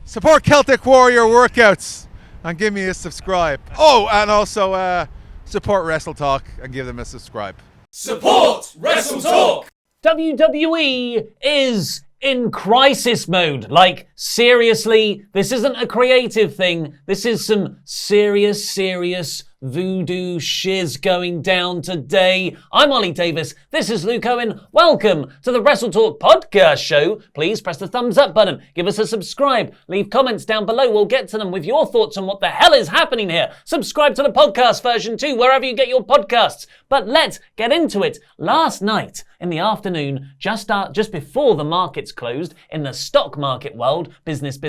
Support Celtic Warrior workouts and give me a subscribe. Oh, and also support WrestleTalk and give them a subscribe. Support WrestleTalk! WWE is in crisis mode. Like, seriously, this isn't a creative thing. This is some serious voodoo shiz going down today. I'm Ollie Davis. This is Luke Owen. Welcome to the WrestleTalk podcast show. Please press the thumbs up button. Give us a subscribe. Leave comments down below. We'll get to them with your thoughts on what the hell is happening here. Subscribe to the podcast version too, wherever you get your podcasts. But let's get into it. Last night in the afternoon, just before the markets closed, in the stock market world, business,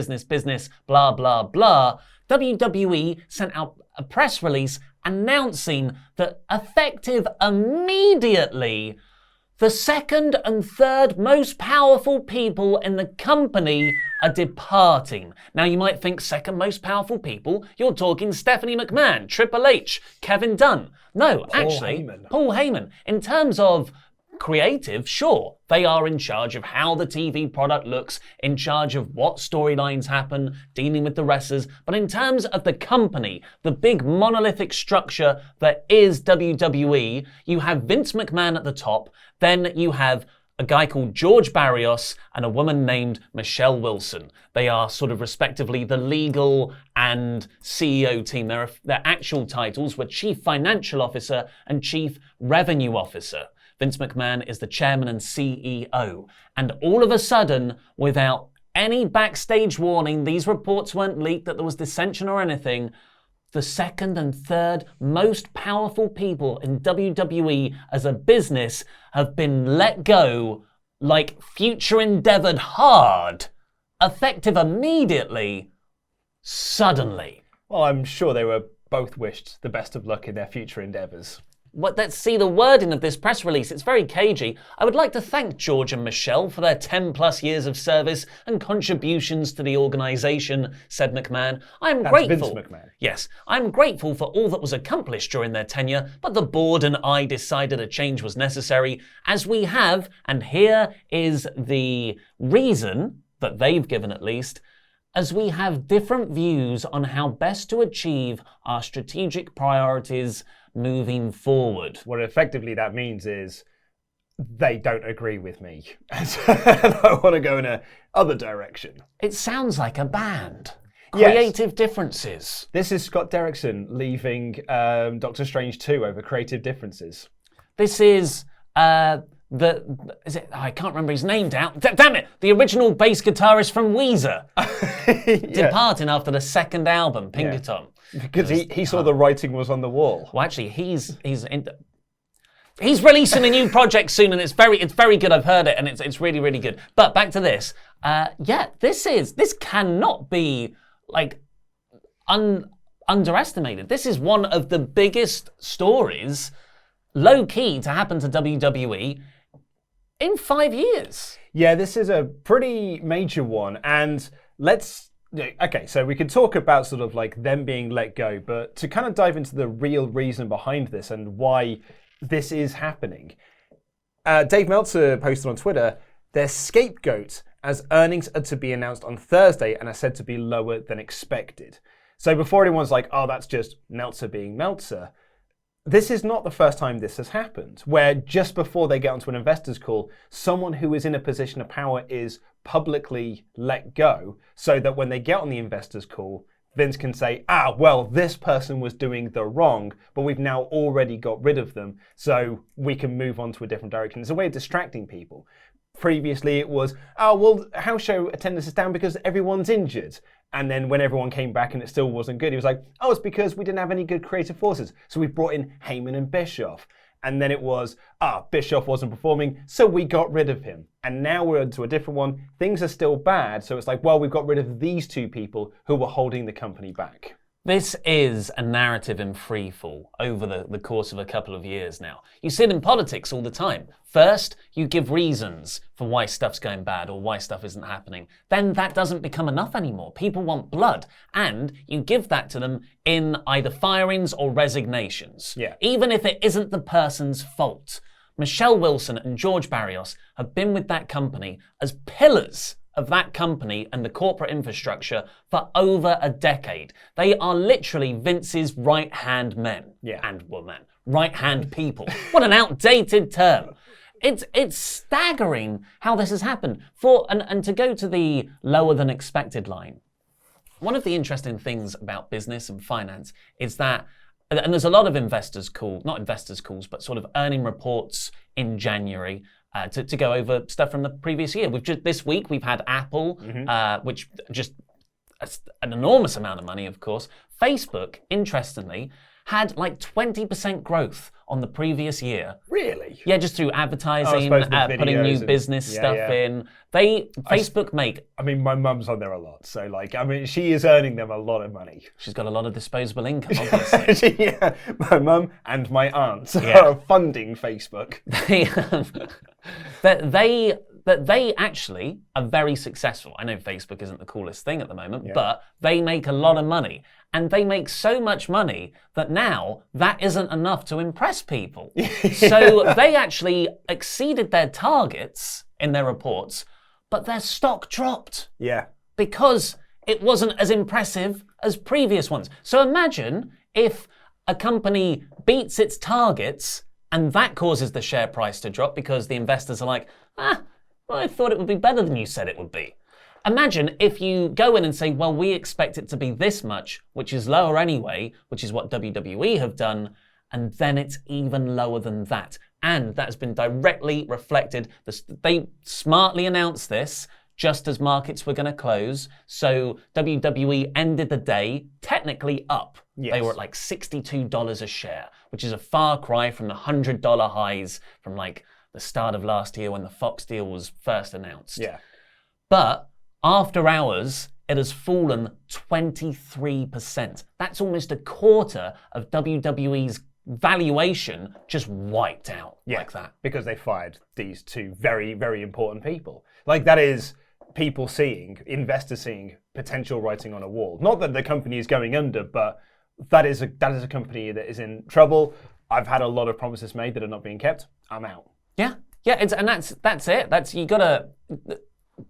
blah, blah, blah, WWE sent out a press release announcing that effective immediately, the second and third most powerful people in the company are departing. Now you might think second most powerful people, you're talking Stephanie McMahon, Triple H, Kevin Dunn. No, Paul Heyman. In terms of creative, sure, they are in charge of how the TV product looks, in charge of what storylines happen, dealing with the wrestlers. But in terms of the company, the big monolithic structure that is WWE, you have Vince McMahon at the top, then you have a guy called George Barrios and a woman named Michelle Wilson. They are sort of respectively the legal and CEO team. Their actual titles were Chief Financial Officer and Chief Revenue Officer. Vince McMahon is the chairman and CEO. And all of a sudden, without any backstage warning, these reports weren't leaked that there was dissension or anything, the second and third most powerful people in WWE as a business have been let go like future endeavored hard, effective immediately, suddenly. Well, I'm sure they were both wished the best of luck in their future endeavors. Let's see the wording of this press release. It's very cagey. I would like to thank George and Michelle for their 10 plus years of service and contributions to the organization, said McMahon. I'm grateful. Vince McMahon. Yes, I'm grateful for all that was accomplished during their tenure, but the board and I decided a change was necessary, as we have, and here is the reason that they've given at least, as we have different views on how best to achieve our strategic priorities moving forward. What effectively that means is they don't agree with me. And I want to go in a other direction. It sounds like a band. Yes. Creative differences. This is Scott Derrickson leaving Doctor Strange 2 over creative differences. This is I can't remember his name now. Damn it! The original bass guitarist from Weezer. Departing after the second album, Pinkerton. Yeah. Because he saw the writing was on the wall. Well, actually, he's releasing a new project soon, and it's very good. I've heard it, and it's really good. But back to this. This cannot be like underestimated. This is one of the biggest stories, low key, to happen to WWE in 5 years. Yeah, this is a pretty major one, and okay, so we could talk about sort of like them being let go, but to kind of dive into the real reason behind this and why this is happening. Dave Meltzer posted on Twitter, their scapegoat as earnings are to be announced on Thursday and are said to be lower than expected. So before anyone's like, oh, that's just Meltzer being Meltzer, this is not the first time this has happened, where just before they get onto an investors call, someone who is in a position of power is publicly let go, so that when they get on the investors call, Vince can say, well, this person was doing the wrong, but we've now already got rid of them, so we can move on to a different direction. It's a way of distracting people. Previously it was, house show attendance is down because everyone's injured. And then when everyone came back and it still wasn't good, he was like, it's because we didn't have any good creative forces. So we brought in Heyman and Bischoff. And then it was, Bischoff wasn't performing, so we got rid of him. And now we're into a different one. Things are still bad. So it's like, we've got rid of these two people who were holding the company back. This is a narrative in freefall over the course of a couple of years now. You see it in politics all the time. First, you give reasons for why stuff's going bad or why stuff isn't happening. Then that doesn't become enough anymore. People want blood, and you give that to them in either firings or resignations. Yeah. Even if it isn't the person's fault. Michelle Wilson and George Barrios have been with that company as pillars of that company and the corporate infrastructure for over a decade. They are literally Vince's right-hand men and women. Right-hand people. What an outdated term. It's staggering how this has happened. And to go to the lower than expected line, one of the interesting things about business and finance is that, and there's a lot of not investors calls, but sort of earning reports in January to go over stuff from the previous year. This week we've had Apple, which just an enormous amount of money, of course. Facebook, interestingly, had like 20% growth on the previous year. Really? Yeah, just through advertising, putting new business stuff in. Facebook make... I mean, my mum's on there a lot, so she is earning them a lot of money. She's got a lot of disposable income, obviously. Yeah, my mum and my aunt are funding Facebook. They actually are very successful. I know Facebook isn't the coolest thing at the moment, but they make a lot of money. And they make so much money that now that isn't enough to impress people. So they actually exceeded their targets in their reports, but their stock dropped. Yeah. Because it wasn't as impressive as previous ones. So imagine if a company beats its targets and that causes the share price to drop because the investors are like, well, I thought it would be better than you said it would be. Imagine if you go in and say, well, we expect it to be this much, which is lower anyway, which is what WWE have done, and then it's even lower than that. And that has been directly reflected. They smartly announced this just as markets were going to close. So WWE ended the day technically up. Yes. They were at like $62 a share, which is a far cry from the $100 highs from like the start of last year when the Fox deal was first announced. Yeah. But after hours, it has fallen 23%. That's almost a quarter of WWE's valuation just wiped out like that. Because they fired these two very, very important people. Like, that is people seeing, investors seeing potential writing on a wall. Not that the company is going under, but that is a company that is in trouble. I've had a lot of promises made that are not being kept. I'm out. Yeah, and that's it. You gotta.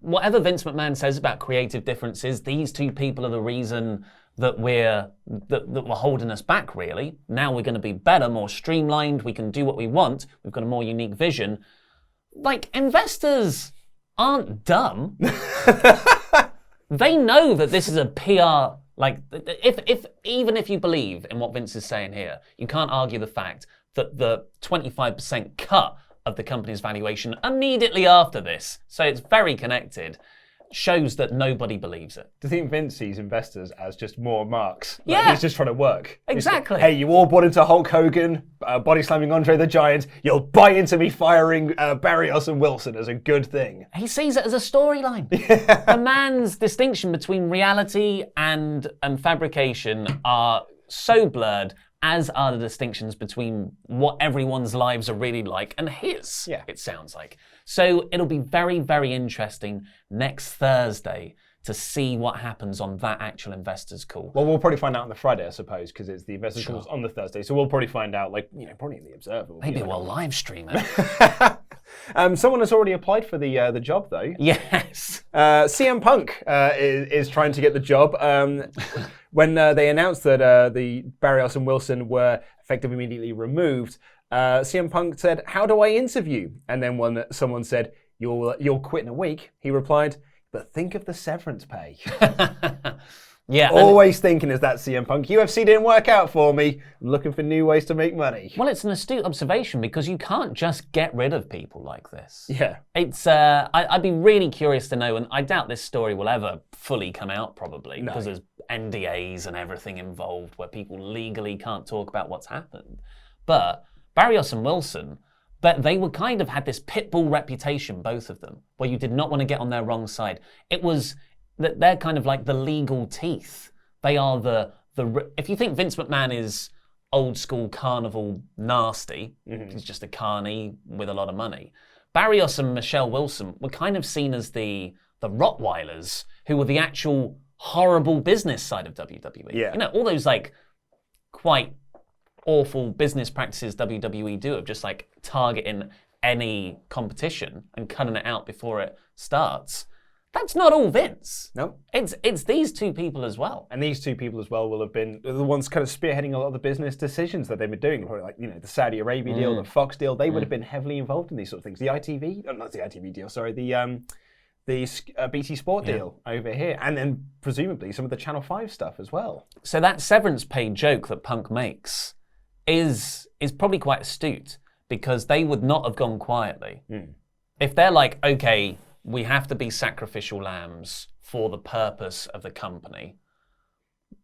Whatever Vince McMahon says about creative differences, these two people are the reason that we're holding us back, really. Now we're going to be better, more streamlined. We can do what we want. We've got a more unique vision. Like, investors aren't dumb. They know that this is a PR. Like, even if you believe in what Vince is saying here, you can't argue the fact that the 25% cut of the company's valuation immediately after this, so it's very connected, shows that nobody believes it. Do you think Vince sees investors as just more marks? Yeah. He's just trying to work. Exactly. Hey, you all bought into Hulk Hogan, body slamming Andre the Giant, you'll buy into me firing Barry Wilson as a good thing. He sees it as a storyline. The man's distinction between reality and fabrication are so blurred, as are the distinctions between what everyone's lives are really like and his, it sounds like. So it'll be very, very interesting next Thursday to see what happens on that actual investors call. Well, we'll probably find out on the Friday, I suppose, because it's the investors calls on the Thursday. So we'll probably find out, probably in the Observer. Maybe we'll live stream it. Someone has already applied for the job, though. Yes. CM Punk is trying to get the job. When they announced that the Barry and Wilson were effectively immediately removed, CM Punk said, "How do I interview?" And then when someone said, "You'll quit in a week," he replied, "But think of the severance pay." Yeah. Always thinking is that CM Punk. UFC didn't work out for me. I'm looking for new ways to make money. Well, it's an astute observation because you can't just get rid of people like this. Yeah. It's. I'd be really curious to know, and I doubt this story will ever fully come out probably because there's NDAs and everything involved where people legally can't talk about what's happened. But Barrios and Wilson, but they were kind of had this pitbull reputation, both of them, where you did not want to get on their wrong side. It was that they're kind of like the legal teeth. They are the if you think Vince McMahon is old school carnival nasty, he's just a carny with a lot of money. Barrios and Michelle Wilson were kind of seen as the Rottweilers who were the actual horrible business side of WWE. Yeah. You know, all those like quite awful business practices WWE do of just like targeting any competition and cutting it out before it starts. That's not all Vince. No. It's these two people as well. And these two people as well will have been the ones kind of spearheading a lot of the business decisions that they've been doing. Probably like, the Saudi Arabia deal, the Fox deal, they would have been heavily involved in these sort of things. The ITV, not the ITV deal, sorry, the BT Sport deal over here. And then presumably some of the Channel 5 stuff as well. So that severance pay joke that Punk makes is probably quite astute, because they would not have gone quietly. If they're like, okay, we have to be sacrificial lambs for the purpose of the company,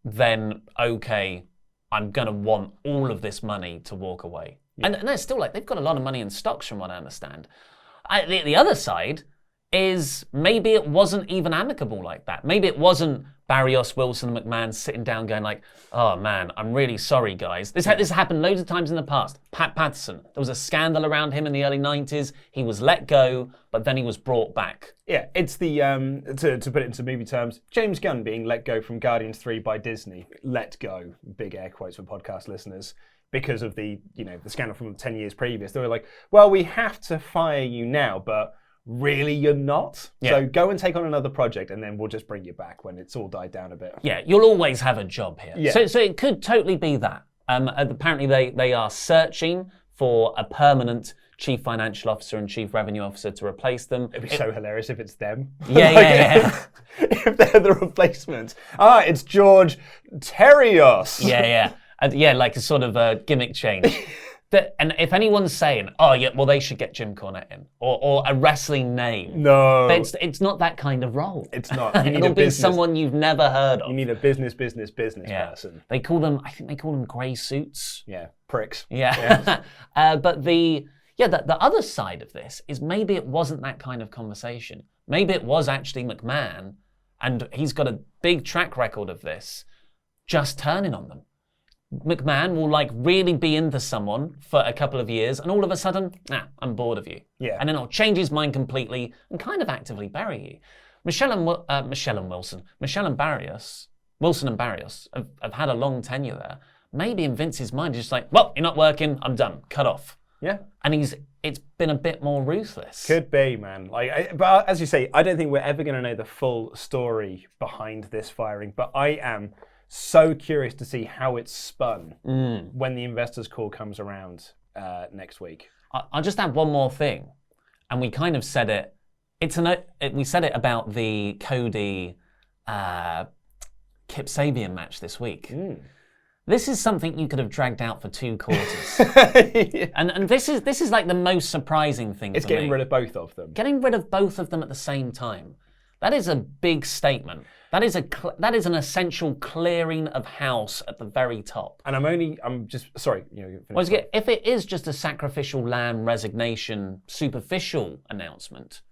then okay, I'm going to want all of this money to walk away. And they're still like, they've got a lot of money in stocks from what I understand. The other side is maybe it wasn't even amicable like that. Maybe it wasn't Barrios, Wilson, and McMahon sitting down going like, oh man, I'm really sorry, guys. This happened loads of times in the past. Pat Patterson, there was a scandal around him in the early 90s. He was let go, but then he was brought back. Yeah, it's the, to put it into movie terms, James Gunn being let go from Guardians 3 by Disney. Let go, big air quotes for podcast listeners, because of the scandal from 10 years previous. They were like, well, we have to fire you now, but really you're not. So go and take on another project and then we'll just bring you back when it's all died down a bit. Yeah, you'll always have a job here. Yeah. So it could totally be that. Apparently they are searching for a permanent chief financial officer and chief revenue officer to replace them. It'd be so hilarious if it's them. Yeah. If they're the replacement. It's George Terrios. Yeah, like a sort of a gimmick change. And if anyone's saying, oh yeah, well they should get Jim Cornette in, or a wrestling name. No. It's not that kind of role. It's not. It'll be someone you've never heard of. You need a business person. I think they call them grey suits. Yeah, pricks. Yeah. But the other side of this is maybe it wasn't that kind of conversation. Maybe it was actually McMahon, and he's got a big track record of this, just turning on them. McMahon will really be into someone for a couple of years, and all of a sudden, I'm bored of you. Yeah. And then he'll change his mind completely and kind of actively bury you. Michelle and Barrios have had a long tenure there. Maybe in Vince's mind, he's just like, well, you're not working, I'm done, cut off. Yeah. And it's been a bit more ruthless. Could be, man. But as you say, I don't think we're ever going to know the full story behind this firing, but I am so curious to see how it's spun when the investors' call comes around next week. I'll just add one more thing, and we kind of said it. We said it about the Cody Kip Sabian match this week. This is something you could have dragged out for 2 quarters, and this is like the most surprising thing. It's getting rid of both of them. Getting rid of both of them at the same time. That is a big statement. That is an essential clearing of house at the very top. And I'm just sorry. If it is just a sacrificial lamb resignation, superficial announcement,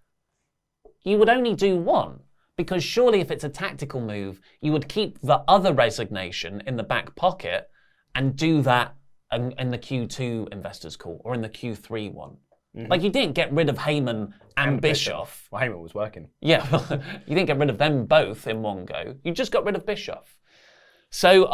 you would only do one, because surely if it's a tactical move, you would keep the other resignation in the back pocket and do that in the Q2 investors call or in the Q3 one. Like, you didn't get rid of Heyman and Bischoff. Well, Heyman was working. Yeah, you didn't get rid of them both in one go. You just got rid of Bischoff. So,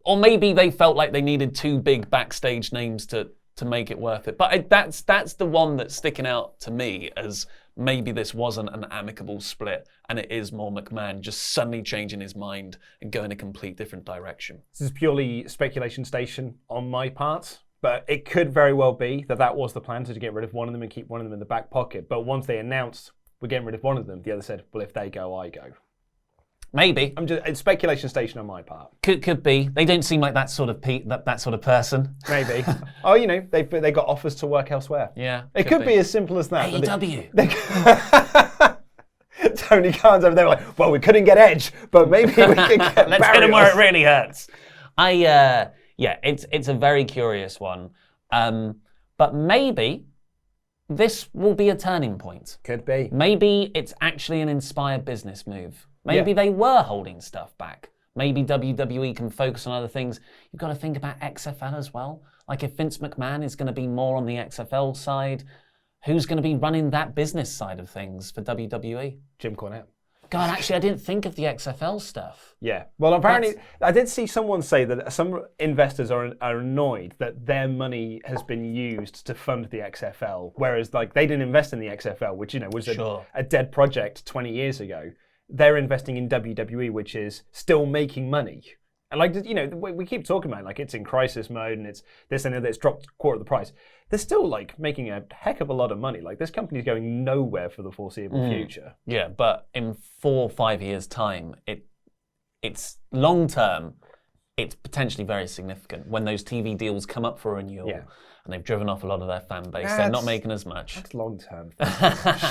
or maybe they felt like they needed 2 big backstage names to make it worth it. But that's the one that's sticking out to me as maybe this wasn't an amicable split, and it is more McMahon just suddenly changing his mind and going a complete different direction. This is purely speculation station on my part. But it could very well be that was the plan, to get rid of one of them and keep one of them in the back pocket. But once they announced we're getting rid of one of them, the other said, well, if they go, I go. Maybe. It's speculation station on my part. Could be. They don't seem like that sort of that sort of person. Maybe. They got offers to work elsewhere. Yeah. It could be as simple as that. AEW. Tony Khan's over there like, well, we couldn't get Edge, but maybe we could get Let's hit him where it really hurts. Yeah, it's a very curious one. But maybe this will be a turning point. Could be. Maybe it's actually an inspired business move. Maybe they were holding stuff back. Maybe WWE can focus on other things. You've got to think about XFL as well. Like, if Vince McMahon is going to be more on the XFL side, who's going to be running that business side of things for WWE? Jim Cornette. God, actually, I didn't think of the XFL stuff. Yeah. Well, apparently, I did see someone say that some investors are annoyed that their money has been used to fund the XFL, whereas like they didn't invest in the XFL, which was a dead project 20 years ago. They're investing in WWE, which is still making money. And like we keep talking about like it's in crisis mode and it's this and that, it's dropped a quarter of the price. They're still like making a heck of a lot of money. Like this company's going nowhere for the foreseeable future. Yeah, but in 4 or 5 years' time, it's long term. It's potentially very significant when those TV deals come up for renewal. Yeah. And they've driven off a lot of their fan base. They're not making as much. That's long term.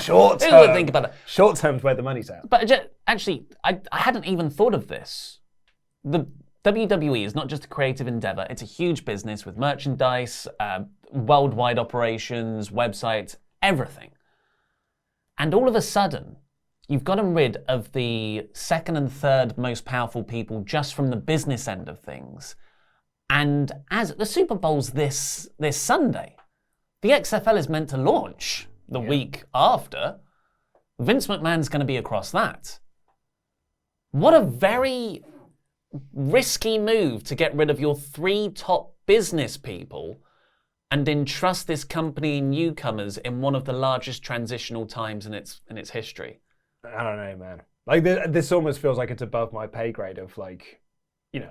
Short term. Think about it. Short term's where the money's at. But actually, I hadn't even thought of this. The WWE is not just a creative endeavor. It's a huge business with merchandise, worldwide operations, websites, everything. And all of a sudden, you've gotten rid of the second and third most powerful people just from the business end of things. And as the Super Bowl's this Sunday, the XFL is meant to launch the week after. Vince McMahon's going to be across that. What a very risky move to get rid of your 3 top business people and entrust this company newcomers in one of the largest transitional times in its history. I don't know, man. Like this almost feels like it's above my pay grade of like,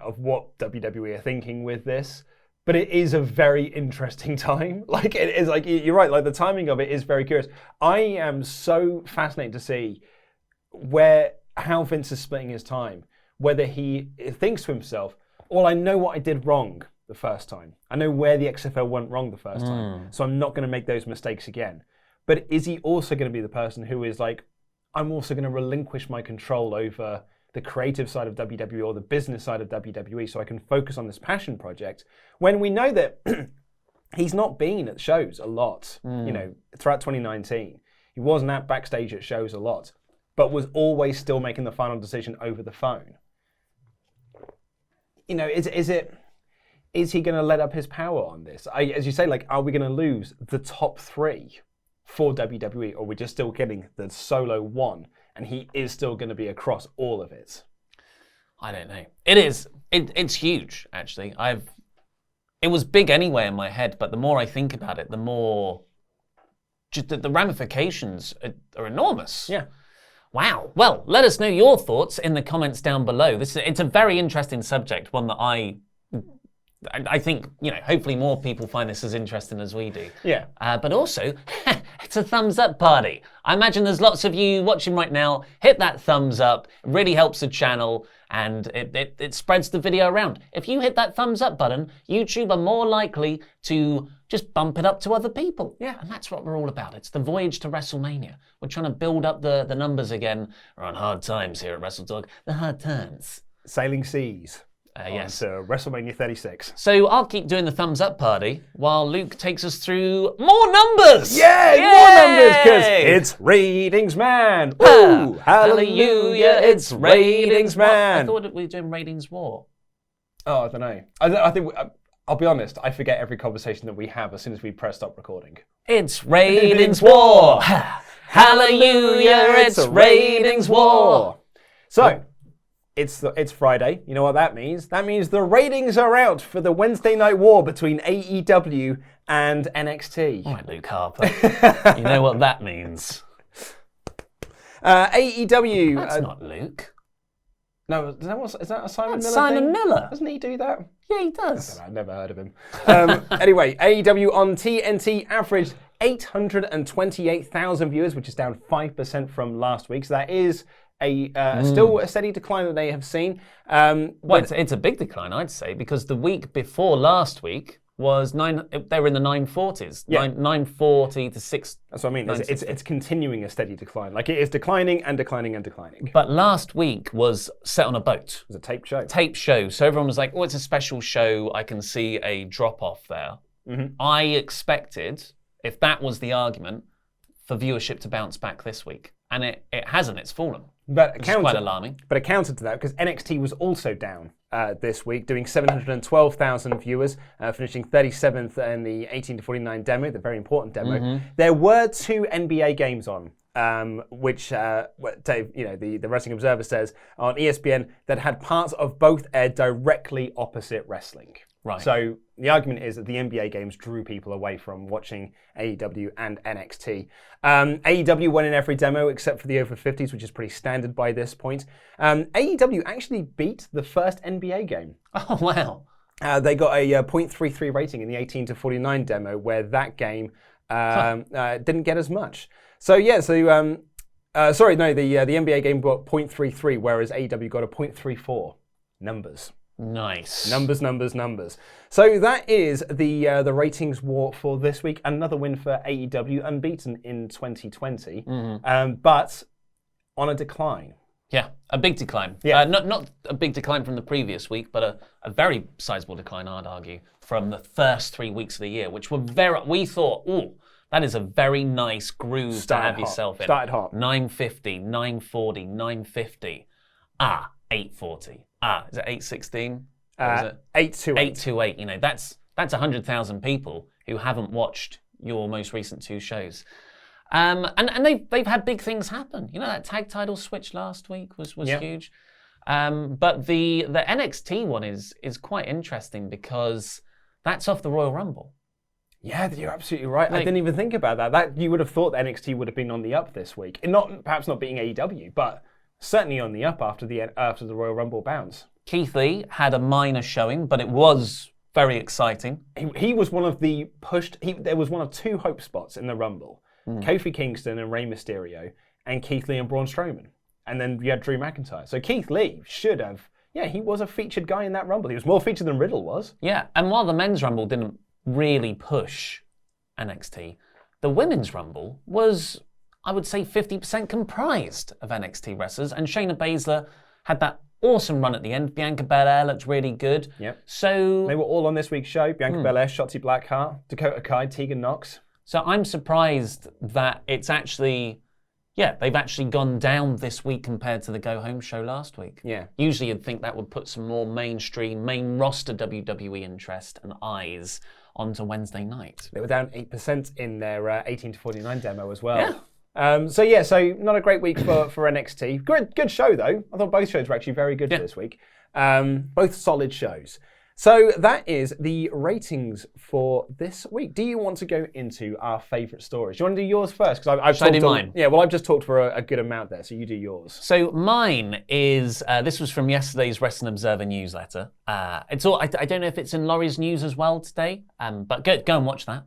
of what WWE are thinking with this. But it is a very interesting time. Like it is like you're right. Like the timing of it is very curious. I am so fascinated to see how Vince is splitting his time. Whether he thinks to himself, well, I know what I did wrong the first time. I know where the XFL went wrong the first time. So I'm not going to make those mistakes again. But is he also going to be the person who is like, I'm also going to relinquish my control over the creative side of WWE or the business side of WWE so I can focus on this passion project, when we know that he's not been at shows a lot, throughout 2019. He wasn't at backstage at shows a lot, but was always still making the final decision over the phone. Is he going to let up his power on this? As you say, like, are we going to lose the top 3 for WWE, or are we just still getting the solo one, and he is still going to be across all of it? I don't know. It's huge, actually. It was big anyway in my head, but the more I think about it, the more just the ramifications are enormous. Yeah. Wow. Well, let us know your thoughts in the comments down below. It's a very interesting subject, one that I think, hopefully more people find this as interesting as we do. Yeah. But also, it's a thumbs up party. I imagine there's lots of you watching right now. Hit that thumbs up. It really helps the channel and it spreads the video around. If you hit that thumbs up button, YouTube are more likely to just bump it up to other people. Yeah. And that's what we're all about. It's the voyage to WrestleMania. We're trying to build up the numbers again. We're on hard times here at WrestleTalk. The hard times. Sailing seas. Yes. WrestleMania 36. So I'll keep doing the thumbs up party while Luke takes us through more numbers. Yay! More numbers, because it's ratings man. Woo! Hallelujah! It's ratings man. I thought we were doing ratings war. Oh, I don't know. I think I'll be honest. I forget every conversation that we have as soon as we press stop recording. It's ratings war. Hallelujah! It's ratings war. So. It's Friday. You know what that means? That means the ratings are out for the Wednesday night war between AEW and NXT. All right, Luke Harper. You know what that means. AEW. That's not Luke. No, is that a Simon Miller Simon thing? Miller. Doesn't he do that? Yeah, he does. I've never heard of him. Anyway, AEW on TNT averaged 828,000 viewers, which is down 5% from last week. So that is still a steady decline that they have seen. Well, it's a big decline, I'd say, because the week before last week was they were in the 940s. Yeah. 940 to 6. That's what I mean. It's continuing a steady decline. Like it is declining and declining and declining. But last week was set on a boat. It was a taped show. Taped show. So everyone was like, oh, it's a special show. I can see a drop off there. Mm-hmm. I expected, if that was the argument, for viewership to bounce back this week. And it hasn't. It's fallen. Which is quite alarming. But it countered to that because NXT was also down this week, doing 712,000 viewers, finishing 37th in the 18 to 49 demo, the very important demo. Mm-hmm. There were 2 NBA games on which Dave, the Wrestling Observer says on ESPN that had parts of both aired directly opposite wrestling. Right. So the argument is that the NBA games drew people away from watching AEW and NXT. AEW won in every demo except for the over 50s, which is pretty standard by this point. AEW actually beat the first NBA game. Oh, wow. They got a 0.33 rating in the 18 to 49 demo, where that game didn't get as much. So the NBA game got 0.33, whereas AEW got a 0.34. Numbers. Nice. Numbers. So that is the ratings war for this week. Another win for AEW, unbeaten in 2020, but on a decline. Yeah, a big decline. Yeah. Not a big decline from the previous week, but a very sizable decline, I'd argue, from the first 3 weeks of the year, which were we thought, that is a very nice groove to have yourself in. Started hot. 950, 940, 950. 840. Is it 816? 828. 828. That's 100,000 people who haven't watched your most recent 2 shows. And they've had big things happen. That tag title switch last week was huge. But the NXT one is quite interesting because that's off the Royal Rumble. Yeah, you're absolutely right. I didn't even think about that. That you would have thought that NXT would have been on the up this week. Perhaps not being AEW, but certainly on the up after the Royal Rumble bounce. Keith Lee had a minor showing, but it was very exciting. He was one of the pushed. There was one of 2 hope spots in the Rumble: Kofi Kingston and Rey Mysterio, and Keith Lee and Braun Strowman. And then you had Drew McIntyre. So Keith Lee should have. Yeah, he was a featured guy in that Rumble. He was more featured than Riddle was. Yeah, and while the men's Rumble didn't really push NXT, the women's Rumble was, I would say, 50% comprised of NXT wrestlers, and Shayna Baszler had that awesome run at the end. Bianca Belair looked really good. Yep. So they were all on this week's show. Bianca Belair, Shotzi Blackheart, Dakota Kai, Tegan Nox. So I'm surprised that it's actually, they've actually gone down this week compared to the Go Home show last week. Yeah. Usually you'd think that would put some more mainstream, main roster WWE interest and eyes onto Wednesday night. They were down 8% in their 18 to 49 demo as well. Yeah. So not a great week for NXT. Good show though. I thought both shows were actually very good for this week. Both solid shows. So that is the ratings for this week. Do you want to go into our favourite stories? Do you want to do yours first? Because I've talked mine. Yeah, well, I've just talked for a good amount there, so you do yours. So mine is, this was from yesterday's Wrestling Observer newsletter. I don't know if it's in Laurie's news as well today, but go and watch that.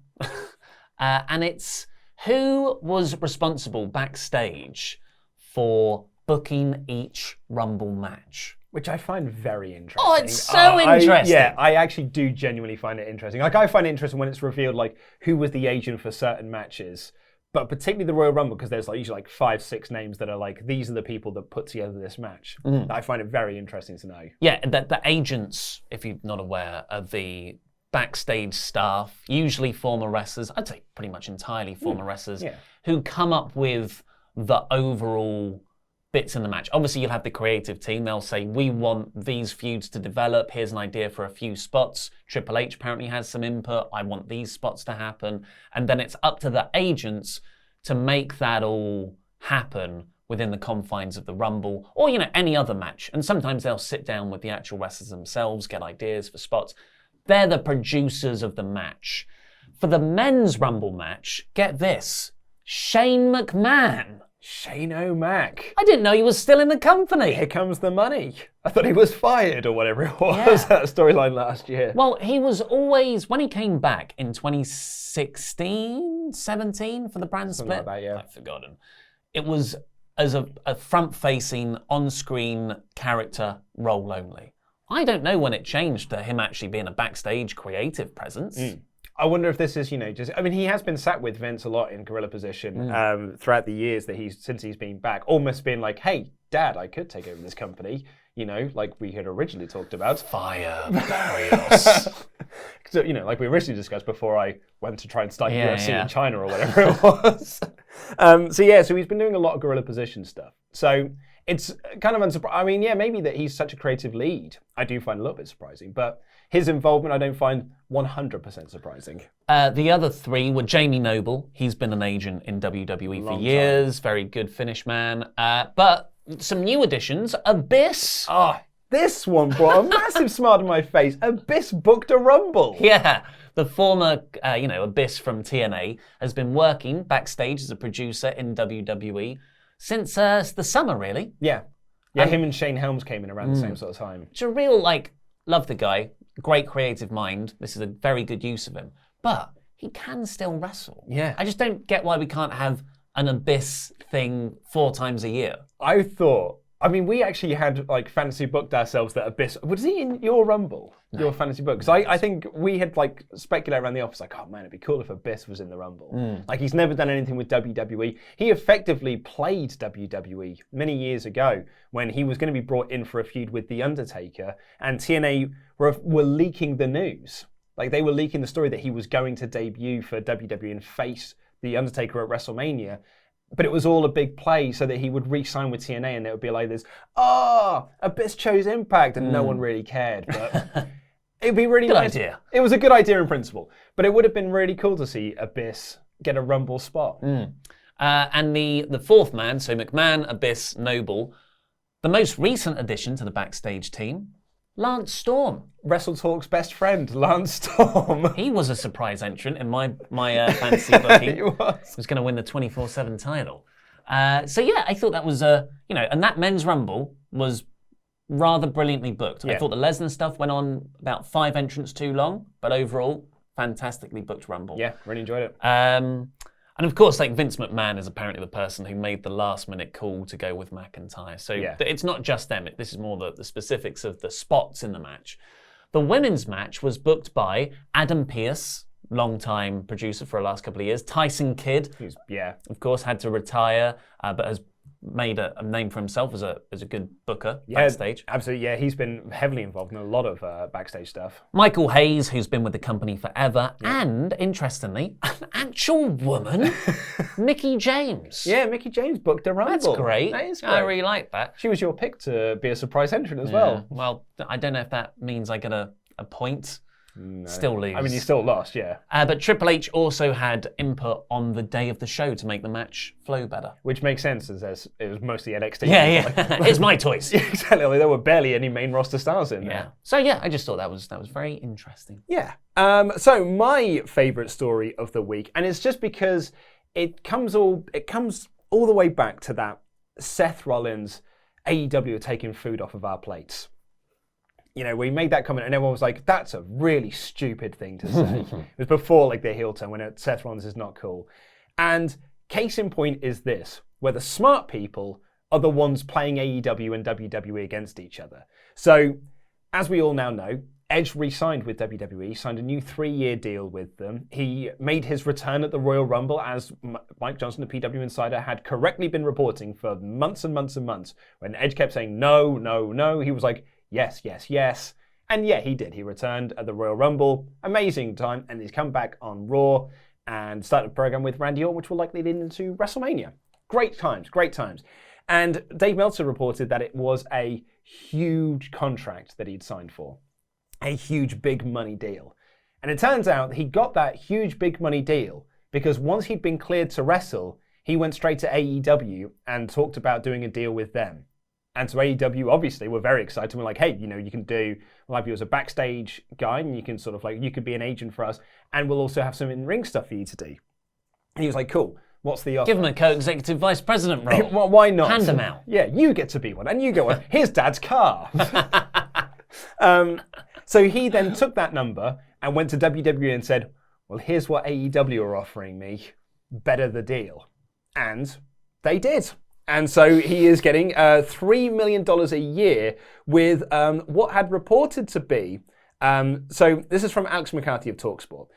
And it's who was responsible backstage for booking each Rumble match. Which I find very interesting. Oh, it's so interesting. I actually do genuinely find it interesting. Like, I find it interesting when it's revealed, like, who was the agent for certain matches. But particularly the Royal Rumble, because there's usually 5-6 names that are like, these are the people that put together this match. I find it very interesting to know. Yeah, the agents, if you're not aware, are the backstage staff, usually former wrestlers, I'd say pretty much entirely former wrestlers, who come up with the overall bits in the match. Obviously, you'll have the creative team. They'll say, we want these feuds to develop. Here's an idea for a few spots. Triple H apparently has some input. I want these spots to happen. And then it's up to the agents to make that all happen within the confines of the Rumble or, any other match. And sometimes they'll sit down with the actual wrestlers themselves, get ideas for spots. They're the producers of the match. For the men's Rumble match, get this, Shane McMahon. Shane O'Mac. I didn't know he was still in the company. Here comes the money. I thought he was fired or whatever it was, that storyline last year. Well, he was always, when he came back in 2016, 17 for the brand Something split. like that, yeah. I've forgotten. It was as a front-facing, on-screen character role only. I don't know when it changed to him actually being a backstage creative presence. I wonder if this is, he has been sat with Vince a lot in gorilla position throughout the years since he's been back, almost been like, hey, Dad, I could take over this company, like we had originally talked about. Fire Barrios. So, like we originally discussed before I went to try and start UFC in China or whatever it was. So he's been doing a lot of gorilla position stuff. So it's kind of unsurprising. I mean, yeah, maybe that he's such a creative lead, I do find a little bit surprising, but his involvement I don't find 100% surprising. The other three were Jamie Noble. He's been an agent in WWE for years. Very good finish man. But some new additions, Abyss. This one brought a massive smile to my face. Abyss booked a Rumble. Yeah, the former, Abyss from TNA has been working backstage as a producer in WWE since the summer, really. Yeah, him and Shane Helms came in around the same sort of time. It's a real, love the guy, great creative mind. This is a very good use of him. But he can still wrestle. Yeah. I just don't get why we can't have an Abyss thing 4 times a year. We actually had fantasy booked ourselves that Abyss. Was he in your Rumble? No. Your fantasy book? Because I think we had speculated around the office oh man, it'd be cool if Abyss was in the Rumble. He's never done anything with WWE. He effectively played WWE many years ago when he was going to be brought in for a feud with The Undertaker, and TNA were leaking the news. They were leaking the story that he was going to debut for WWE and face The Undertaker at WrestleMania. But it was all a big play so that he would re-sign with TNA, and it would be like this, Abyss chose Impact, and no one really cared. But it'd be really nice. Good idea. It was a good idea in principle, but it would have been really cool to see Abyss get a Rumble spot. And the fourth man, so McMahon, Abyss, Noble, the most recent addition to the backstage team, Lance Storm. WrestleTalk's best friend, Lance Storm. He was a surprise entrant in my fantasy booking. He was. He was going to win the 24/7 title. I thought that was and that men's Rumble was rather brilliantly booked. Yeah. I thought the Lesnar stuff went on about 5 entrants too long, but overall, fantastically booked Rumble. Yeah, really enjoyed it. And of course, Vince McMahon is apparently the person who made the last-minute call to go with McIntyre. So it's not just them. This is more the specifics of the spots in the match. The women's match was booked by Adam Pearce, long-time producer for the last couple of years. Tyson Kidd, who's, of course, had to retire, but has made a name for himself as a good booker backstage. Absolutely, yeah. He's been heavily involved in a lot of backstage stuff. Michael Hayes, who's been with the company forever, and, interestingly, an actual woman, Mickie James. Yeah, Mickie James booked a Rumble. That's great. That is great. I really like that. She was your pick to be a surprise entrant as well. Well, I don't know if that means I get a point. No. Still lose. I mean, you still lost, yeah. But Triple H also had input on the day of the show to make the match flow better. Which makes sense, as it was mostly NXT. Yeah. It's my choice. Exactly. There were barely any main roster stars in there. Yeah. So I just thought that was very interesting. Yeah. So my favourite story of the week, and it's just because it comes all the way back to that Seth Rollins, AEW are taking food off of our plates. We made that comment and everyone was like, that's a really stupid thing to say. It was before the heel turn when Seth Rollins is not cool. And case in point is this, where the smart people are the ones playing AEW and WWE against each other. So, as we all now know, Edge re-signed with WWE, signed a new 3-year deal with them. He made his return at the Royal Rumble, as Mike Johnson, the PW Insider, had correctly been reporting for months and months and months. When Edge kept saying no, no, no, he was like, yes, yes, yes. And yeah, he did. He returned at the Royal Rumble. Amazing time. And he's come back on Raw and started a program with Randy Orton, which will likely lead into WrestleMania. Great times, great times. And Dave Meltzer reported that it was a huge contract that he'd signed for. A huge big money deal. And it turns out he got that huge big money deal because once he'd been cleared to wrestle, he went straight to AEW and talked about doing a deal with them. And so AEW obviously were very excited. We're like, hey, you can we'll have you as a backstage guy and you can you could be an agent for us and we'll also have some in-ring stuff for you to do. And he was like, cool, what's the offer? Give him a co-executive vice president role. Well, why not? Hand him out. Yeah, you get to be one and you go on. Here's Dad's car. So he then took that number and went to WWE and said, well, here's what AEW are offering me. Better the deal. And they did. And so he is getting $3 million a year with what had reported to be, so this is from Alex McCarthy of TalkSport.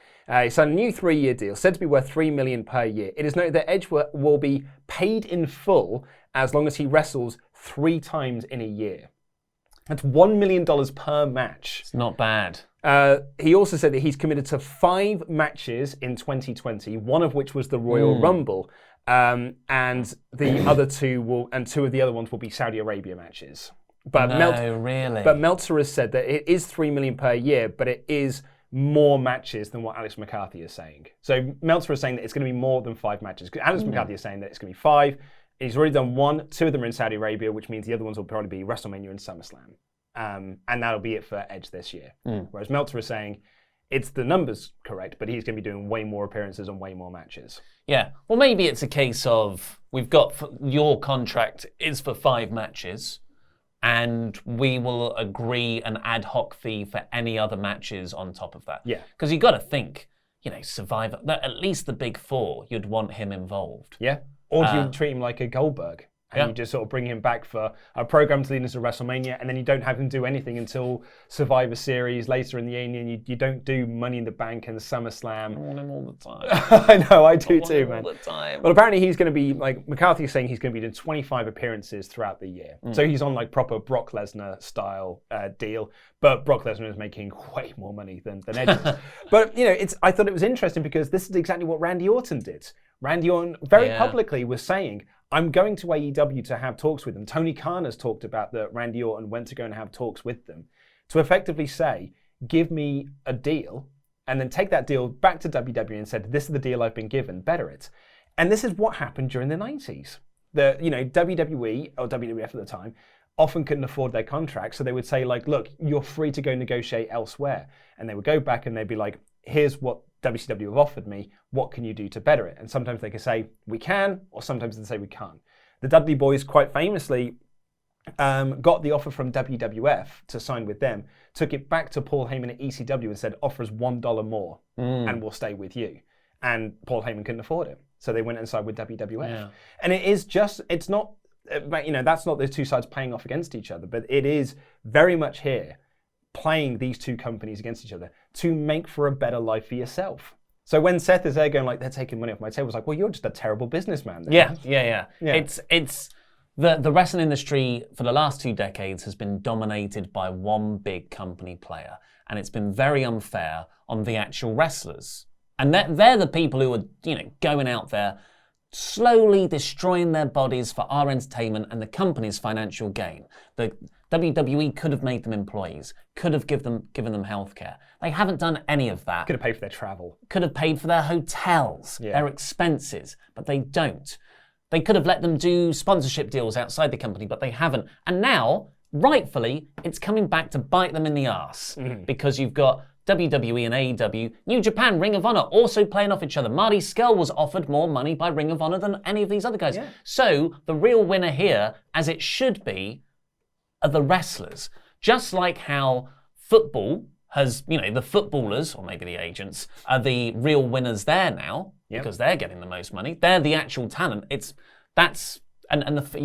He signed a new 3-year deal, said to be worth $3 million per year. It is noted that Edge will be paid in full as long as he wrestles 3 times in a year. That's $1 million per match. It's not bad. He also said that he's committed to 5 matches in 2020, one of which was the Royal Rumble. and the other two of the other ones will be Saudi Arabia matches. But Really? But Meltzer has said that it is $3 million per year, but it is more matches than what Alex McCarthy is saying. So Meltzer is saying that it's going to be more than 5 matches. Alex McCarthy is saying that it's going to be 5. He's already done 1, 2 of them are in Saudi Arabia, which means the other ones will probably be WrestleMania and SummerSlam. And that'll be it for Edge this year. Whereas Meltzer is saying it's the numbers correct, but he's going to be doing way more appearances and way more matches. Yeah. Well, maybe it's a case of we've got your contract is for 5 matches, and we will agree an ad hoc fee for any other matches on top of that. Yeah. Because you've got to think, Survivor, at least the big 4, you'd want him involved. Yeah. Or do you treat him like a Goldberg? And you just sort of bring him back for a program to lead into WrestleMania, and then you don't have him do anything until Survivor Series later in the year, and you don't do Money in the Bank and SummerSlam. I want him all the time. I know, I do too, man. All the time. Well, apparently he's going to be, McCarthy's saying he's going to be doing 25 appearances throughout the year. So he's on proper Brock Lesnar style deal, but Brock Lesnar is making way more money than Edge is. But, I thought it was interesting because this is exactly what Randy Orton did. Randy Orton very publicly was saying, I'm going to AEW to have talks with them. Tony Khan has talked about that Randy Orton went to go and have talks with them to effectively say, give me a deal, and then take that deal back to WWE and said, this is the deal I've been given, better it. And this is what happened during the 90s. WWE, or WWF at the time, often couldn't afford their contracts, so they would say, look, you're free to go negotiate elsewhere. And they would go back and they'd be like, here's what WCW have offered me, what can you do to better it? And sometimes they can say, we can, or sometimes they say we can't. The Dudley Boys quite famously got the offer from WWF to sign with them, took it back to Paul Heyman at ECW and said, offer us $1 more and we'll stay with you. And Paul Heyman couldn't afford it. So they went and signed with WWF. Yeah. And it's not, that's not the two sides playing off against each other, but it is very much here playing these two companies against each other to make for a better life for yourself. So when Seth is there going they're taking money off my table, it's well, you're just a terrible businessman. Then. Yeah. It's the wrestling industry for the last 2 decades has been dominated by one big company player, and it's been very unfair on the actual wrestlers. And they're the people who are, going out there slowly destroying their bodies for our entertainment and the company's financial gain. The WWE could have made them employees, could have given them healthcare. They haven't done any of that. Could have paid for their travel. Could have paid for their hotels, their expenses, but they don't. They could have let them do sponsorship deals outside the company, but they haven't. And now, rightfully, it's coming back to bite them in the arse because you've got WWE and AEW, New Japan, Ring of Honor, also playing off each other. Marty Scurll was offered more money by Ring of Honor than any of these other guys. Yeah. So the real winner here, as it should be, are the wrestlers. Just like how football has, the footballers, or maybe the agents, are the real winners there now, because they're getting the most money. They're the actual talent. You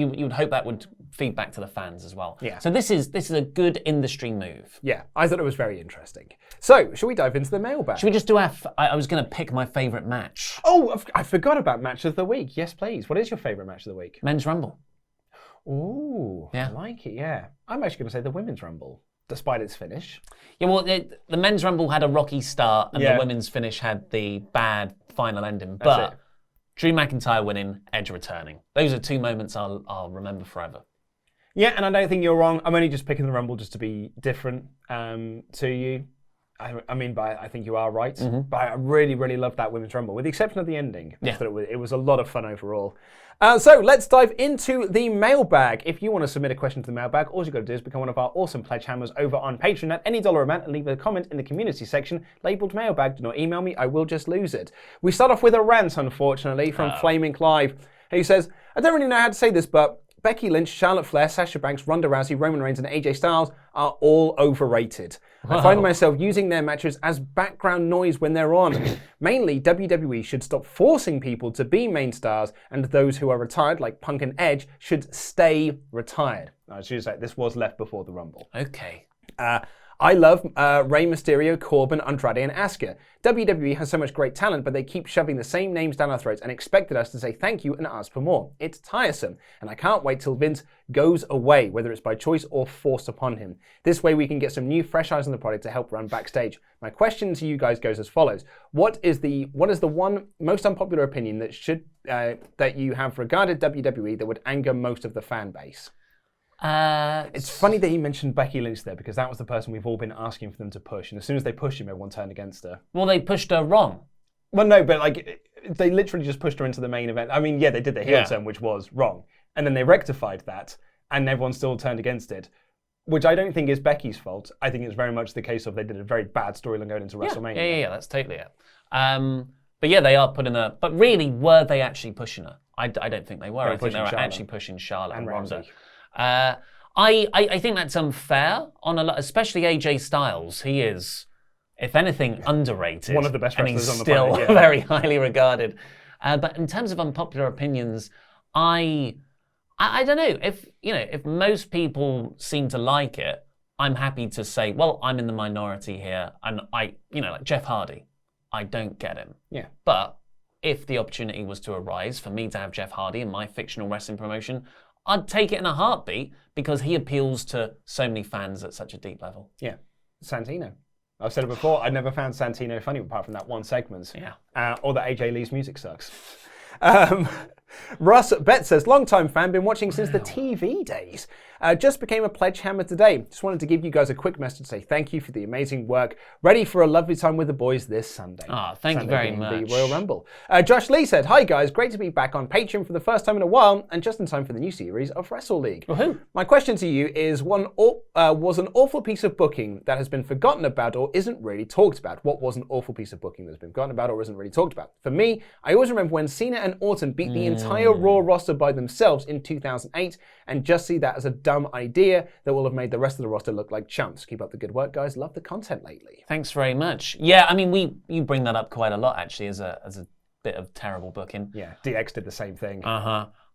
would hope that would feed back to the fans as well. Yeah. So this is a good industry move. Yeah, I thought it was very interesting. So, shall we dive into the mailbag? Should we just do I was going to pick my favourite match. Oh, I forgot about match of the week. Yes, please. What is your favourite match of the week? Men's Rumble. Ooh, I like it, yeah. I'm actually going to say the Women's Rumble, despite its finish. Yeah, well, the Men's Rumble had a rocky start, and the Women's finish had the bad final ending. But Drew McIntyre winning, Edge returning. Those are 2 moments I'll remember forever. Yeah, and I don't think you're wrong. I'm only just picking the Rumble just to be different to you. I think you are right. Mm-hmm. But I really, really loved that Women's Rumble, with the exception of the ending. I thought it was a lot of fun overall. So let's dive into the mailbag. If you want to submit a question to the mailbag, all you've got to do is become one of our awesome pledge hammers over on Patreon at any dollar amount and leave a comment in the community section labeled mailbag. Do not email me, I will just lose it. We start off with a rant, unfortunately, from Flaming Clive. He says, I don't really know how to say this, but Becky Lynch, Charlotte Flair, Sasha Banks, Ronda Rousey, Roman Reigns, and AJ Styles are all overrated. I find myself using their matches as background noise when they're on. Mainly, WWE should stop forcing people to be main stars, and those who are retired, like Punk and Edge, should stay retired. I should say, this was left before the Rumble. Okay. I love Rey Mysterio, Corbin, Andrade, and Asuka. WWE has so much great talent, but they keep shoving the same names down our throats and expected us to say thank you and ask for more. It's tiresome, and I can't wait till Vince goes away, whether it's by choice or forced upon him. This way we can get some new fresh eyes on the product to help run backstage. My question to you guys goes as follows. What is the one most unpopular opinion that you have regarded WWE that would anger most of the fan base? It's funny that you mentioned Becky Lynch there, because that was the person we've all been asking for them to push, and as soon as they pushed him, everyone turned against her. Well, they pushed her wrong. Well, no, but like they literally just pushed her into the main event. I mean, yeah, they did the heel turn, which was wrong, and then they rectified that, and everyone still turned against it, which I don't think is Becky's fault. I think it's very much the case of they did a very bad storyline going into WrestleMania. Yeah, that's totally it. But yeah, they are putting her. But really, were they actually pushing her? I don't think they were. I think they were actually pushing Charlotte and Ronda. I think that's unfair on a lot, especially AJ Styles. He is, if anything, underrated. One of the best wrestlers on the still planet. Yeah. Very highly regarded. But in terms of unpopular opinions, I don't know if most people seem to like it. I'm happy to say, well, I'm in the minority here, and like Jeff Hardy, I don't get him. Yeah. But if the opportunity was to arise for me to have Jeff Hardy in my fictional wrestling promotion, I'd take it in a heartbeat, because he appeals to so many fans at such a deep level. Yeah. Santino. I've said it before, I never found Santino funny apart from that one segment. Yeah. Or that AJ Lee's music sucks. Russ Bet says, long-time fan, been watching since the TV days. Just became a pledge hammer today. Just wanted to give you guys a quick message to say thank you for the amazing work. Ready for a lovely time with the boys this Sunday. Thank you very much. The Royal Rumble. Josh Lee said, hi guys, great to be back on Patreon for the first time in a while, and just in time for the new series of Wrestle League. Woohoo. My question to you is, was an awful piece of booking that has been forgotten about or isn't really talked about? What was an awful piece of booking that's been forgotten about or isn't really talked about? For me, I always remember when Cena and Orton beat the entire Raw roster by themselves in 2008, and just see that as a dumb idea that will have made the rest of the roster look like chumps. Keep up the good work, guys. Love the content lately. Thanks very much. Yeah, I mean, you bring that up quite a lot, actually, as a bit of terrible booking. Yeah, DX did the same thing.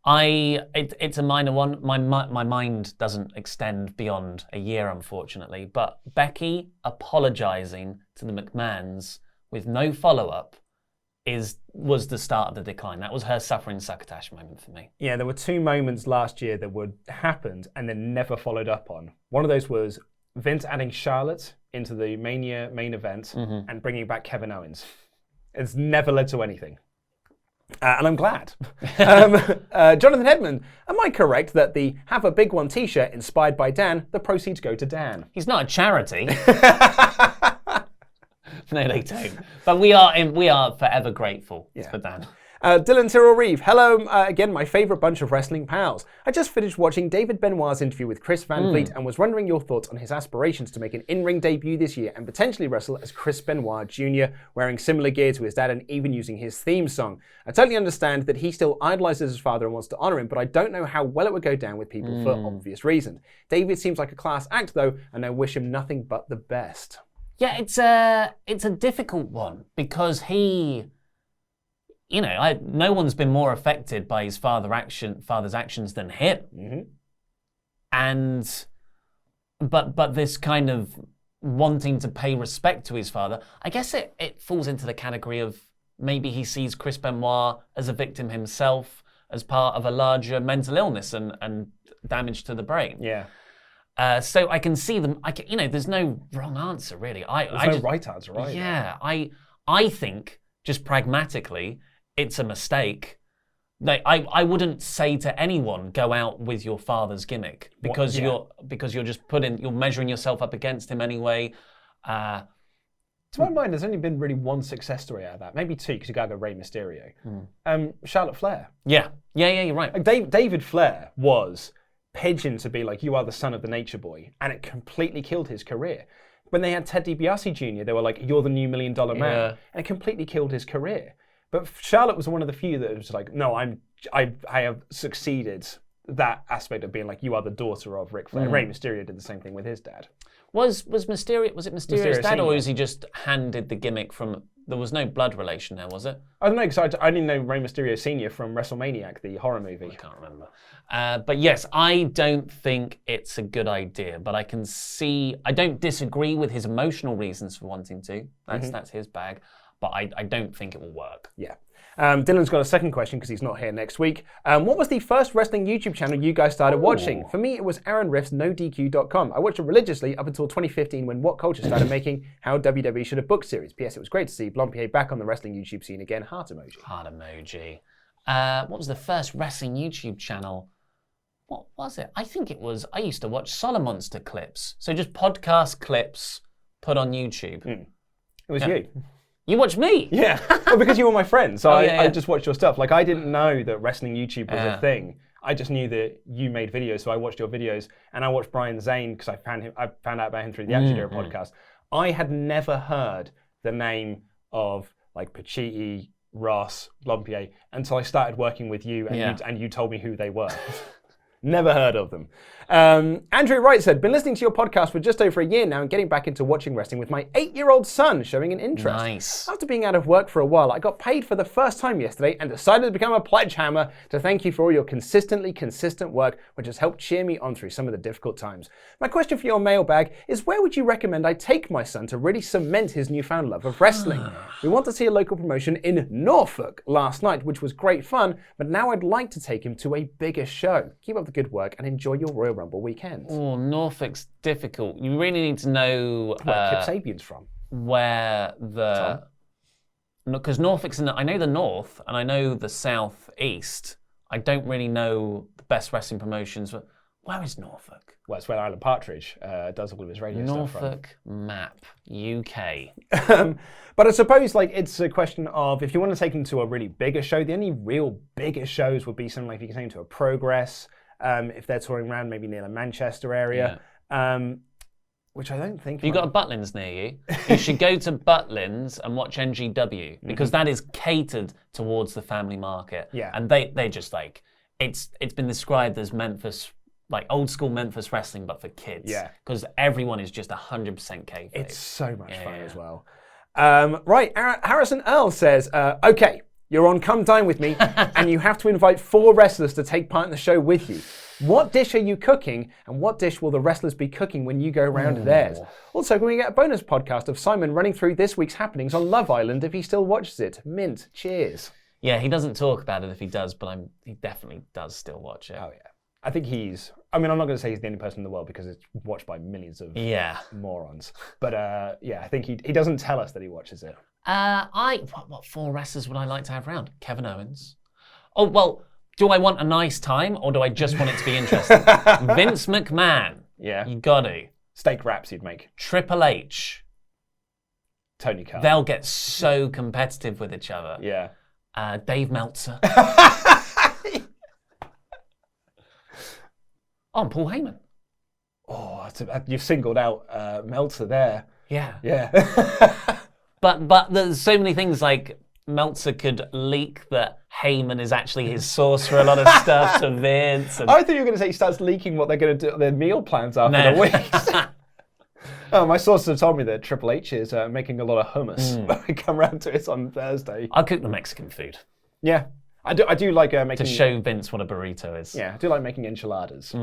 It's a minor one. My mind doesn't extend beyond a year, unfortunately. But Becky apologizing to the McMahons with no follow-up was the start of the decline. That was her suffering succotash moment for me. Yeah, there were two moments last year that happened and then never followed up on. One of those was Vince adding Charlotte into the Mania main event and bringing back Kevin Owens. It's never led to anything. And I'm glad. Jonathan Hedman, am I correct that the Have a Big One t-shirt inspired by Dan, the proceeds go to Dan? He's not a charity. No, they don't. But we are forever grateful for Dan. Dylan Tyrrell Reeve, hello again, my favourite bunch of wrestling pals. I just finished watching David Benoit's interview with Chris Van Vliet and was wondering your thoughts on his aspirations to make an in-ring debut this year and potentially wrestle as Chris Benoit Jr., wearing similar gear to his dad and even using his theme song. I totally understand that he still idolizes his father and wants to honor him, but I don't know how well it would go down with people for obvious reasons. David seems like a class act though, and I wish him nothing but the best. Yeah, it's a difficult one, because he... no one's been more affected by his father's actions than him. And but this kind of wanting to pay respect to his father, I guess it falls into the category of maybe he sees Chris Benoit as a victim himself, as part of a larger mental illness and damage to the brain. Yeah. So I can see them. There's no wrong answer really. There's no right answer, right? Yeah, I think just pragmatically, it's a mistake. I wouldn't say to anyone, go out with your father's gimmick, because you're just you're measuring yourself up against him anyway. To my mind, there's only been really one success story out of that, maybe two, because you gotta go Rey Mysterio. Charlotte Flair. Yeah, you're right. Like David Flair was pigeoned to be like, you are the son of the Nature Boy, and it completely killed his career. When they had Ted DiBiase Jr., they were like, you're the new $1 million man, and it completely killed his career. But Charlotte was one of the few that was like, no, I have succeeded that aspect of being like, you are the daughter of Ric Flair. Rey Mysterio did the same thing with his dad. Was it Mysterio's Mysterio dad, or Senior. was he just handed the gimmick from? There was no blood relation there, was it? I don't know, because I didn't know Rey Mysterio Senior from WrestleManiac, the horror movie. I can't remember. But yes, I don't think it's a good idea, but I can see, I don't disagree with his emotional reasons for wanting to. That's his bag, but I don't think it will work. Yeah. Dylan's got a second question because he's not here next week. What was the first wrestling YouTube channel you guys started watching? For me, it was Aaron Riff's NoDQ.com. I watched it religiously up until 2015 when What Culture started making How WWE Should Have Booked series. P.S. It was great to see Blompier back on the wrestling YouTube scene again. Heart emoji. Heart emoji. What was the first wrestling YouTube channel? What was it? I think it was, I used to watch Solomonster clips. So just podcast clips put on YouTube. It was you. You watched me? Yeah, well, because you were my friend, so yeah. I just watched your stuff. Like, I didn't know that wrestling YouTube was a thing. I just knew that you made videos, so I watched your videos, and I watched Brian Zane because I found out about him through the Attitude Era podcast. I had never heard the name of like Pacitti, Ross, Blompier until I started working with you, and you told me who they were. Never heard of them. Andrew Wright said, been listening to your podcast for just over a year now and getting back into watching wrestling with my 8-year-old son showing an interest. Nice. After being out of work for a while, I got paid for the first time yesterday and decided to become a pledge hammer to thank you for all your consistent work, which has helped cheer me on through some of the difficult times. My question for your mailbag is, where would you recommend I take my son to really cement his newfound love of wrestling? We want to see a local promotion in Norfolk last night, which was great fun, but now I'd like to take him to a bigger show. Keep up the good work and enjoy your Royal Rumble weekend. Oh, Norfolk's difficult. You really need to know Where Kip Sabian's from. where the... Because Norfolk's in I know the north and I know the southeast. I don't really know the best wrestling promotions. But where is Norfolk? Well, it's where Alan Partridge does all of his radio stuff from. Norfolk map, UK. But I suppose like it's a question of if you want to take him to a really bigger show, the only real bigger shows would be something like if you can take him to a Progress, if they're touring around maybe near the Manchester area, which I don't think... Have you got a Butlins near you? You should go to Butlins and watch NGW because that is catered towards the family market. Yeah. And they just like, it's been described as Memphis, like old school Memphis wrestling, but for kids. Yeah. Because everyone is just 100% kayfabe. It's so much fun as well. Right, Harrison Earl says, okay, you're on Come Dine With Me, and you have to invite 4 wrestlers to take part in the show with you. What dish are you cooking, and what dish will the wrestlers be cooking when you go round theirs? Also, can we get a bonus podcast of Simon running through this week's happenings on Love Island if he still watches it? Mint. Cheers. Yeah, he doesn't talk about it if he does, but he definitely does still watch it. Oh, yeah. I think I'm not going to say he's the only person in the world because it's watched by millions of morons. But yeah, I think he doesn't tell us that he watches it. What 4 wrestlers would I like to have around? Kevin Owens. Oh, well, do I want a nice time or do I just want it to be interesting? Vince McMahon. Yeah. You got to. Steak wraps you'd make. Triple H. Tony Khan. They'll get so competitive with each other. Yeah. Dave Meltzer. Oh, and Paul Heyman. Oh, you've singled out Meltzer there. Yeah. Yeah. But there's so many things like Meltzer could leak that Heyman is actually his source for a lot of stuff to Vince. And... I thought you were going to say he starts leaking what they're going to do, their meal plans after the week. Oh, my sources have told me that Triple H is making a lot of hummus when we come round to it on Thursday. I'll cook the Mexican food. Yeah. I do like making... To show Vince what a burrito is. Yeah, I do like making enchiladas.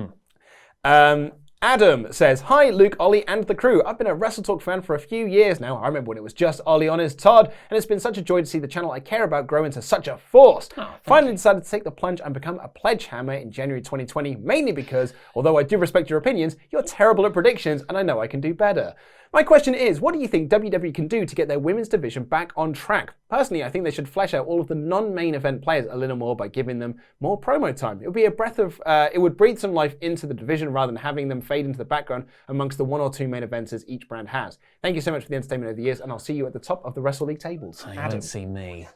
Adam says, hi, Luke, Ollie, and the crew. I've been a WrestleTalk fan for a few years now. I remember when it was just Ollie on his Todd, and it's been such a joy to see the channel I care about grow into such a force. Finally decided to take the plunge and become a pledge hammer in January 2020, mainly because, although I do respect your opinions, you're terrible at predictions, and I know I can do better. My question is, what do you think WWE can do to get their women's division back on track? Personally, I think they should flesh out all of the non-main event players a little more by giving them more promo time. It would be it would breathe some life into the division rather than having them fade into the background amongst the 1 or 2 main eventers each brand has. Thank you so much for the entertainment over the years, and I'll see you at the top of the Wrestle League tables. You won't see me.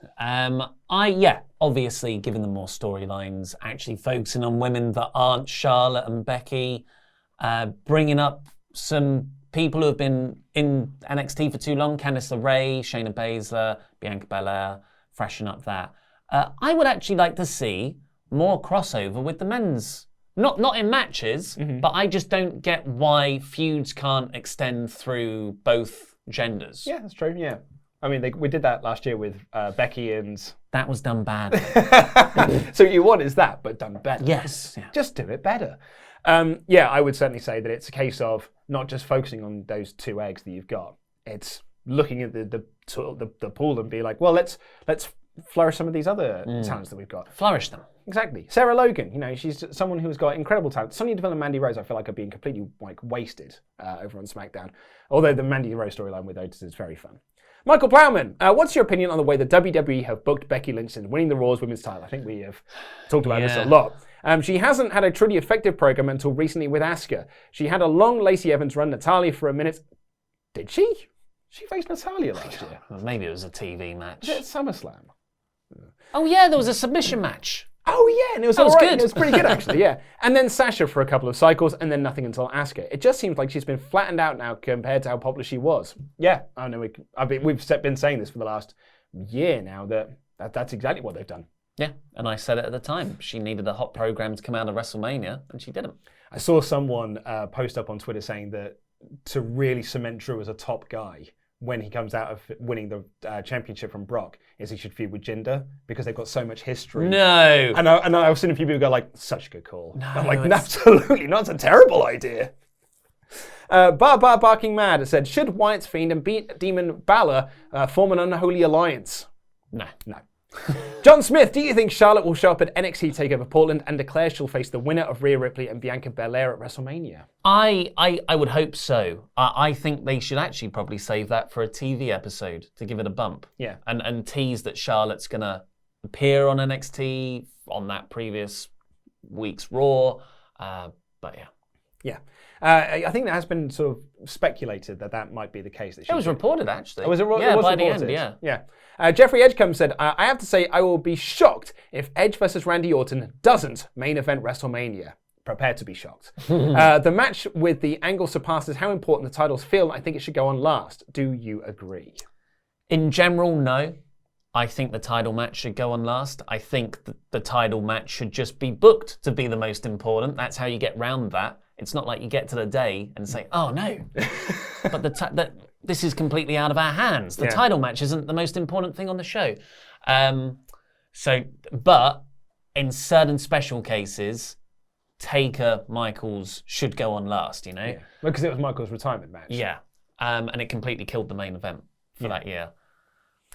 Obviously giving them more storylines, actually focusing on women that aren't Charlotte and Becky, bringing up some people who have been in NXT for too long, Candice LeRae, Shayna Baszler, Bianca Belair, freshen up that. I would actually like to see more crossover with the men's Not in matches, Mm-hmm. but I just don't get why feuds can't extend through both genders. Yeah, that's true. Yeah. I mean, we did that last year with Becky and. That was done bad. So what you want is that, but done better. Yes. Yeah. Just do it better. Yeah, I would certainly say that it's a case of not just focusing on those two eggs that you've got. It's looking at the pool and be like, well, let's flourish some of these other talents that we've got. Flourish them. Exactly. Sarah Logan, she's someone who's got incredible talent. Sonya Deville and Mandy Rose, I feel like are being completely wasted over on SmackDown. Although the Mandy Rose storyline with Otis is very fun. Michael Plowman, what's your opinion on the way the WWE have booked Becky Lynch since winning the Raw's Women's title? I think we have talked about this a lot. She hasn't had a truly effective program until recently with Asuka. She had a long Lacey Evans run Natalya for a minute. Did she? She faced Natalya last year. Well, maybe it was a TV match. Was it at SummerSlam? Oh yeah, there was a submission match. Oh yeah, and it was was all right. good. It was pretty good actually, yeah. And then Sasha for a couple of cycles, and then nothing until Asuka. It just seems like she's been flattened out now compared to how popular she was. Yeah, I know. We've been saying this for the last year now that's exactly what they've done. Yeah, and I said it at the time. She needed a hot program to come out of WrestleMania, and she didn't. I saw someone post up on Twitter saying that to really cement Drew as a top guy when he comes out of winning the championship from Brock is he should feud with Jinder because they've got so much history. No. And I've seen a few people go like, such a good call. No, I'm like, absolutely not. It's a terrible idea. Barking Mad said, should Wyatt's Fiend and Demon Balor form an unholy alliance? No. John Smith, do you think Charlotte will show up at NXT TakeOver Portland and declare she'll face the winner of Rhea Ripley and Bianca Belair at WrestleMania? I would hope so. I think they should actually probably save that for a TV episode to give it a bump. Yeah. And tease that Charlotte's going to appear on NXT on that previous week's Raw. But yeah. Yeah. I think that has been sort of speculated that might be the case. That It was reported, actually. Oh, was it? Yeah, it was by the reported. end, yeah. Yeah. Jeffrey Edgecombe said, I have to say I will be shocked if Edge versus Randy Orton doesn't main event WrestleMania. Prepare to be shocked. The match with the angle surpasses how important the titles feel. I think it should go on last. Do you agree? In general, no. I think the title match should go on last. I think the title match should just be booked to be the most important. That's how you get round that. It's not like you get to the day and say, oh no, but this is completely out of our hands. The title match isn't the most important thing on the show. But in certain special cases, Taker Michaels should go on last, Yeah. Because it was Michaels' retirement match. Yeah. And it completely killed the main event for that year.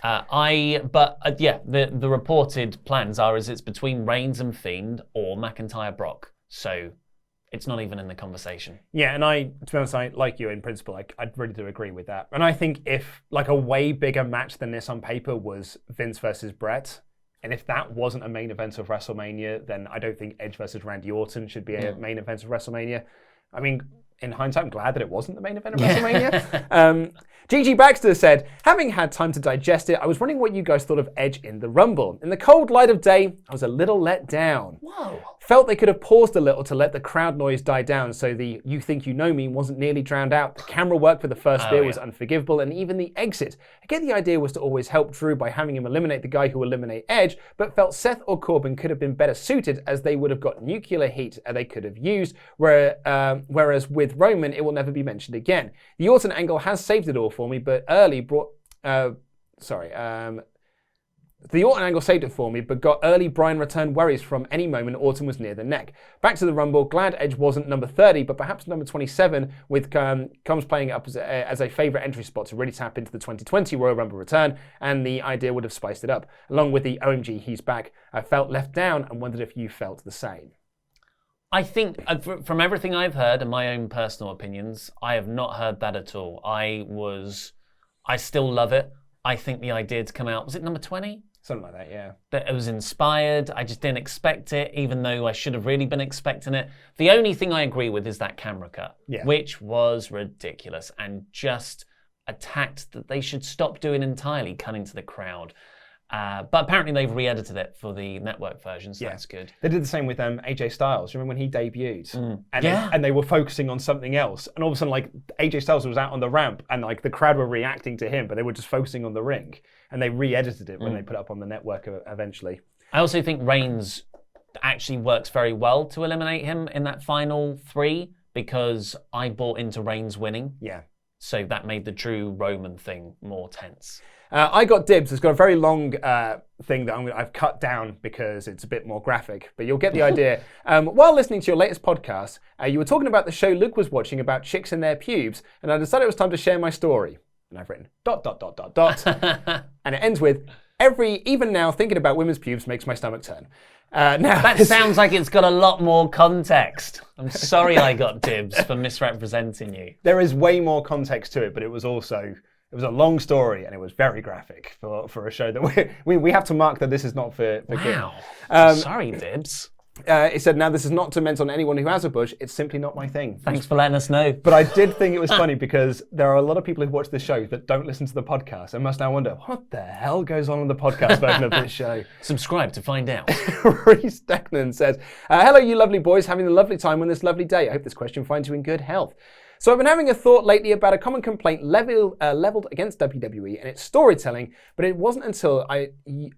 The reported plans are it's between Reigns and Fiend or McIntyre Brock. So it's not even in the conversation. Yeah, and to be honest, I like you in principle. I really do agree with that. And I think if a way bigger match than this on paper was Vince versus Brett, and if that wasn't a main event of WrestleMania, then I don't think Edge versus Randy Orton should be a main event of WrestleMania. I mean, in hindsight, I'm glad that it wasn't the main event of WrestleMania. Gigi Baxter said, having had time to digest it, I was wondering what you guys thought of Edge in the Rumble. In the cold light of day, I was a little let down. Whoa. Felt they could have paused a little to let the crowd noise die down so the you think you know me wasn't nearly drowned out. The camera work for the first spear was unforgivable, and even the exit. I get the idea was to always help Drew by having him eliminate the guy who will eliminate Edge, but felt Seth or Corbin could have been better suited as they would have got nuclear heat they could have used, whereas with Roman, it will never be mentioned again. The Orton angle has saved it all for me, but the Orton angle saved it for me, but got early Bryan return worries from any moment Orton was near the neck. Back to the Rumble, glad Edge wasn't number 30, but perhaps number 27, with Combs playing it up as a favourite entry spot to really tap into the 2020 Royal Rumble return, and the idea would have spiced it up. Along with the OMG, he's back, I felt left down and wondered if you felt the same. I think, from everything I've heard and my own personal opinions, I have not heard that at all. I still love it. I think the idea to come out, was it number 20? Something like that, yeah. That it was inspired. I just didn't expect it, even though I should have really been expecting it. The only thing I agree with is that camera cut, which was ridiculous and just a tact that they should stop doing entirely, cutting to the crowd. But apparently they've re-edited it for the network version, so that's good. They did the same with AJ Styles. Remember when he debuted? Yeah. And they were focusing on something else. And all of a sudden, AJ Styles was out on the ramp and the crowd were reacting to him, but they were just focusing on the ring. And they re-edited it when they put it up on the network eventually. I also think Reigns actually works very well to eliminate him in that final 3 because I bought into Reigns winning. Yeah. So that made the Drew Roman thing more tense. I got dibs. It's got a very long thing that I've cut down because it's a bit more graphic, but you'll get the idea. While listening to your latest podcast, you were talking about the show Luke was watching about chicks and their pubes, and I decided it was time to share my story. And I've written ... and it ends with, even now thinking about women's pubes makes my stomach turn. Now That sounds like it's got a lot more context. I'm sorry I got dibs for misrepresenting you. There is way more context to it, but it was a long story and it was very graphic for a show that we have to mark that this is not for Wow. kids. Sorry, dibs. It said, now this is not to meant on anyone who has a bush. It's simply not my thing. Thanks for letting us know. But I did think it was funny because there are a lot of people who watch this show that don't listen to the podcast and must now wonder, what the hell goes on in the podcast version of this show? Subscribe to find out. Reese Declan says, hello, you lovely boys, having a lovely time on this lovely day. I hope this question finds you in good health. So I've been having a thought lately about a common complaint leveled against WWE and its storytelling, but it wasn't until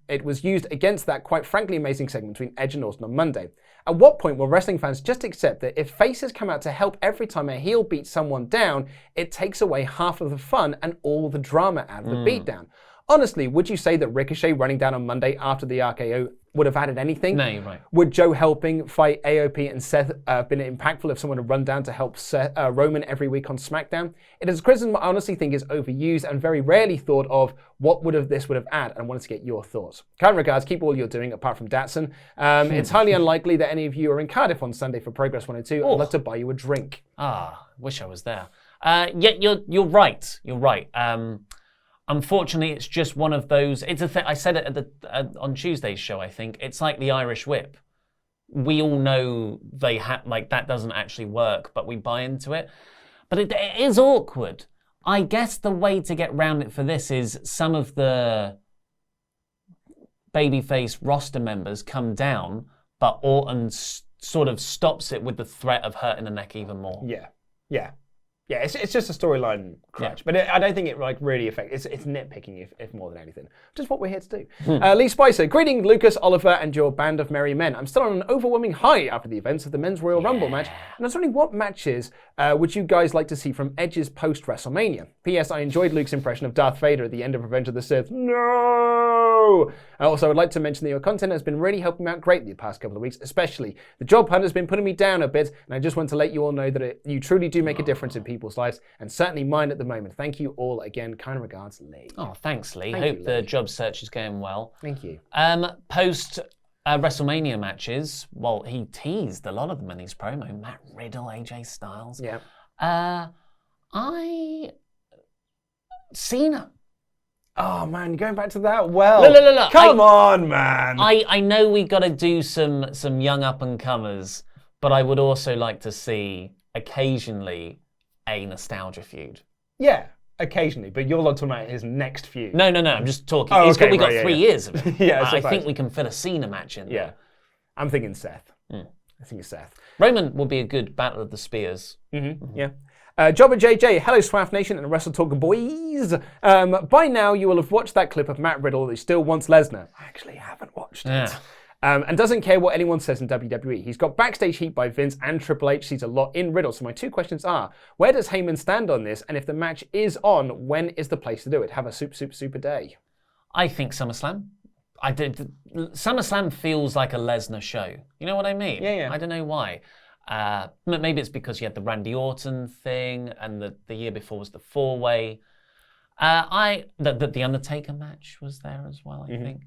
it was used against that quite frankly amazing segment between Edge and Orton on Monday. At what point will wrestling fans just accept that if faces come out to help every time a heel beats someone down, it takes away half of the fun and all the drama out of the beatdown? Honestly, would you say that Ricochet running down on Monday after the RKO would have added anything? No, you're right. Would Joe helping fight AOP and Seth been impactful if someone had run down to help Roman every week on SmackDown? It is a criticism I honestly think is overused and very rarely thought of what this would have added, and I wanted to get your thoughts. Kind regards, keep all you're doing apart from Datsun. It's highly unlikely that any of you are in Cardiff on Sunday for Progress 102. I'd love to buy you a drink. Wish I was there. Yeah, you're right. You're right. Unfortunately, it's just one of those. It's a thing. I said it on Tuesday's show. I think it's like the Irish whip. We all know that doesn't actually work, but we buy into it. But it is awkward. I guess the way to get round it for this is some of the babyface roster members come down, but Orton sort of stops it with the threat of hurting the neck even more. Yeah, it's just a storyline crutch, but I don't think it really affects. It's nitpicking if more than anything. Just what we're here to do. Lee Spicer, greeting Lucas, Oliver, and your band of merry men. I'm still on an overwhelming high after the events of the Men's Royal Rumble match, and I was wondering what matches would you guys like to see from Edge's post WrestleMania? P.S. I enjoyed Luke's impression of Darth Vader at the end of Revenge of the Sith. No. Also, I'd like to mention that your content has been really helping me out greatly the past couple of weeks, especially the job hunt has been putting me down a bit, and I just want to let you all know that you truly do make a difference in people's lives, and certainly mine at the moment. Thank you all again. Kind regards, Lee. Oh, thanks, Lee. Thank Hope you, the Lee. job search is going well. Thank you. Post WrestleMania matches, well, he teased a lot of them in his promo. Matt Riddle, AJ Styles. Yeah. Cena. Oh man, going back to that. Well, Look. come on, man. I know we got to do some young up and comers, but I would also like to see occasionally a nostalgia feud. Yeah, occasionally, but you're not talking about his next feud. No. I'm just talking. Oh, We got 3 years of it. Yeah, I think we can fit a Cena match in. Yeah, I'm thinking Seth. I think it's Seth. Roman will be a good Battle of the Spears. Yeah. Jobber JJ, hello Swaff Nation and WrestleTalk boys. By now you will have watched that clip of Matt Riddle that still wants Lesnar. I actually haven't watched it. And doesn't care what anyone says in WWE. He's got backstage heat by Vince, and Triple H sees a lot in Riddle. So my 2 questions are, where does Heyman stand on this? And if the match is on, when is the place to do it? Have a super day. I think SummerSlam. SummerSlam feels like a Lesnar show. You know what I mean? Yeah. I don't know why. Maybe it's because you had the Randy Orton thing, and the year before was the 4-way. The Undertaker match was there as well. I think.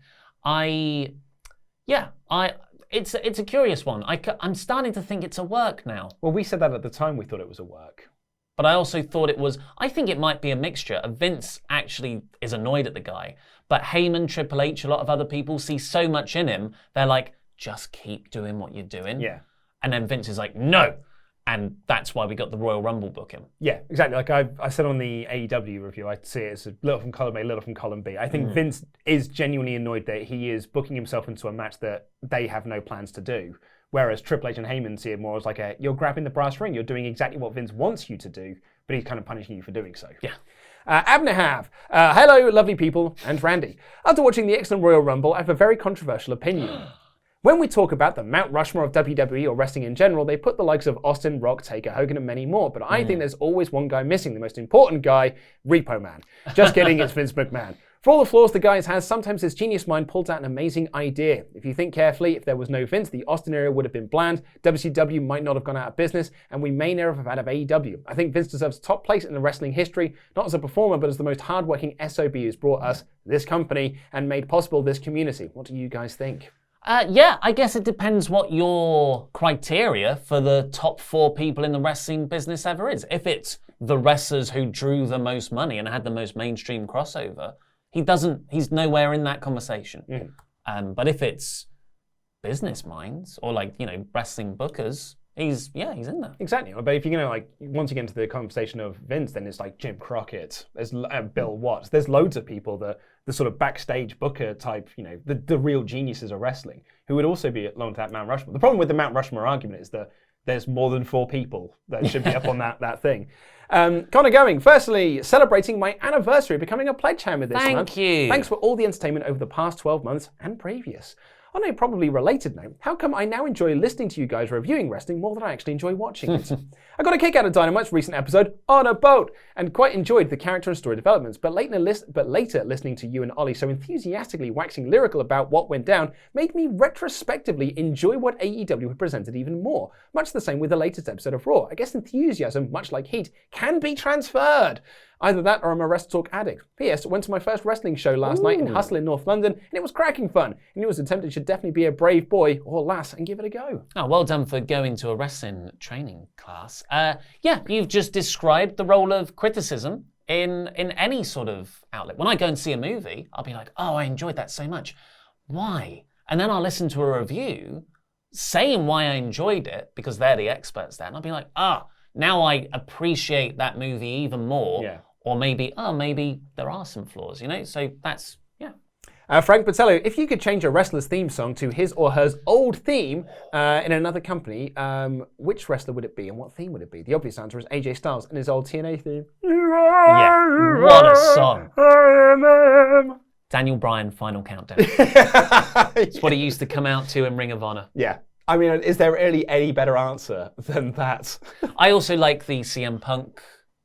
It's a curious one. I'm starting to think it's a work now. Well, we said that at the time. We thought it was a work. But I also thought it was. I think it might be a mixture. Vince actually is annoyed at the guy, but Heyman, Triple H, a lot of other people see so much in him. They're like, just keep doing what you're doing. Yeah. And then Vince is like, no. And that's why we got the Royal Rumble booking. Yeah, exactly. Like I said on the AEW review, I see it as a little from column A, little from column B. I think Vince is genuinely annoyed that he is booking himself into a match that they have no plans to do. Whereas Triple H and Heyman see it more as like you're grabbing the brass ring, you're doing exactly what Vince wants you to do, but he's kind of punishing you for doing so. Yeah. Abnehav, hello, lovely people, and Randy. After watching the excellent Royal Rumble, I have a very controversial opinion. When we talk about the Mount Rushmore of WWE or wrestling in general, they put the likes of Austin, Rock, Taker, Hogan, and many more. But I think there's always one guy missing, the most important guy, Repo Man. Just kidding, it's Vince McMahon. For all the flaws the guy has, sometimes his genius mind pulls out an amazing idea. If you think carefully, if there was no Vince, the Austin era would have been bland, WCW might not have gone out of business, and we may never have had of AEW. I think Vince deserves top place in the wrestling history, not as a performer, but as the most hardworking SOB who's brought us this company and made possible this community. What do you guys think? Yeah, I guess it depends what your criteria for the top 4 people in the wrestling business ever is. If it's the wrestlers who drew the most money and had the most mainstream crossover, he's nowhere in that conversation. But if it's business minds or wrestling bookers, he's in there. Exactly. But if you're going to once you get into the conversation of Vince, then it's like Jim Crockett, there's Bill Watts, there's loads of people that the sort of backstage booker type, the real geniuses of wrestling, who would also be along to that Mount Rushmore. The problem with the Mount Rushmore argument is that there's more than 4 people that should be up on that thing. Connor Going, firstly, celebrating my anniversary, becoming a pledge hammer this month. Thank you. Thanks for all the entertainment over the past 12 months and previous. On a probably related note, how come I now enjoy listening to you guys reviewing wrestling more than I actually enjoy watching it? I got a kick out of Dynamite's recent episode, On a Boat, and quite enjoyed the character and story developments, but later listening to you and Ollie so enthusiastically waxing lyrical about what went down made me retrospectively enjoy what AEW had presented even more. Much the same with the latest episode of Raw. I guess enthusiasm, much like heat, can be transferred. Either that or I'm a WrestleTalk addict. P.S. Went to my first wrestling show last night in Hustle in North London, and it was cracking fun. Anyone who's attempted should definitely be a brave boy or lass and give it a go. Oh, well done for going to a wrestling training class. Yeah, you've just described the role of criticism in any sort of outlet. When I go and see a movie, I'll be like, oh, I enjoyed that so much. Why? And then I'll listen to a review saying why I enjoyed it, because they're the experts there, and I'll be like, now I appreciate that movie even more. Yeah. Or maybe there are some flaws, So that's, yeah. Frank Patello, if you could change a wrestler's theme song to his or her old theme in another company, which wrestler would it be and what theme would it be? The obvious answer is AJ Styles and his old TNA theme. Yeah, what a song. Daniel Bryan, Final Countdown. It's what he used to come out to in Ring of Honor. Yeah. I mean, is there really any better answer than that? I also like the CM Punk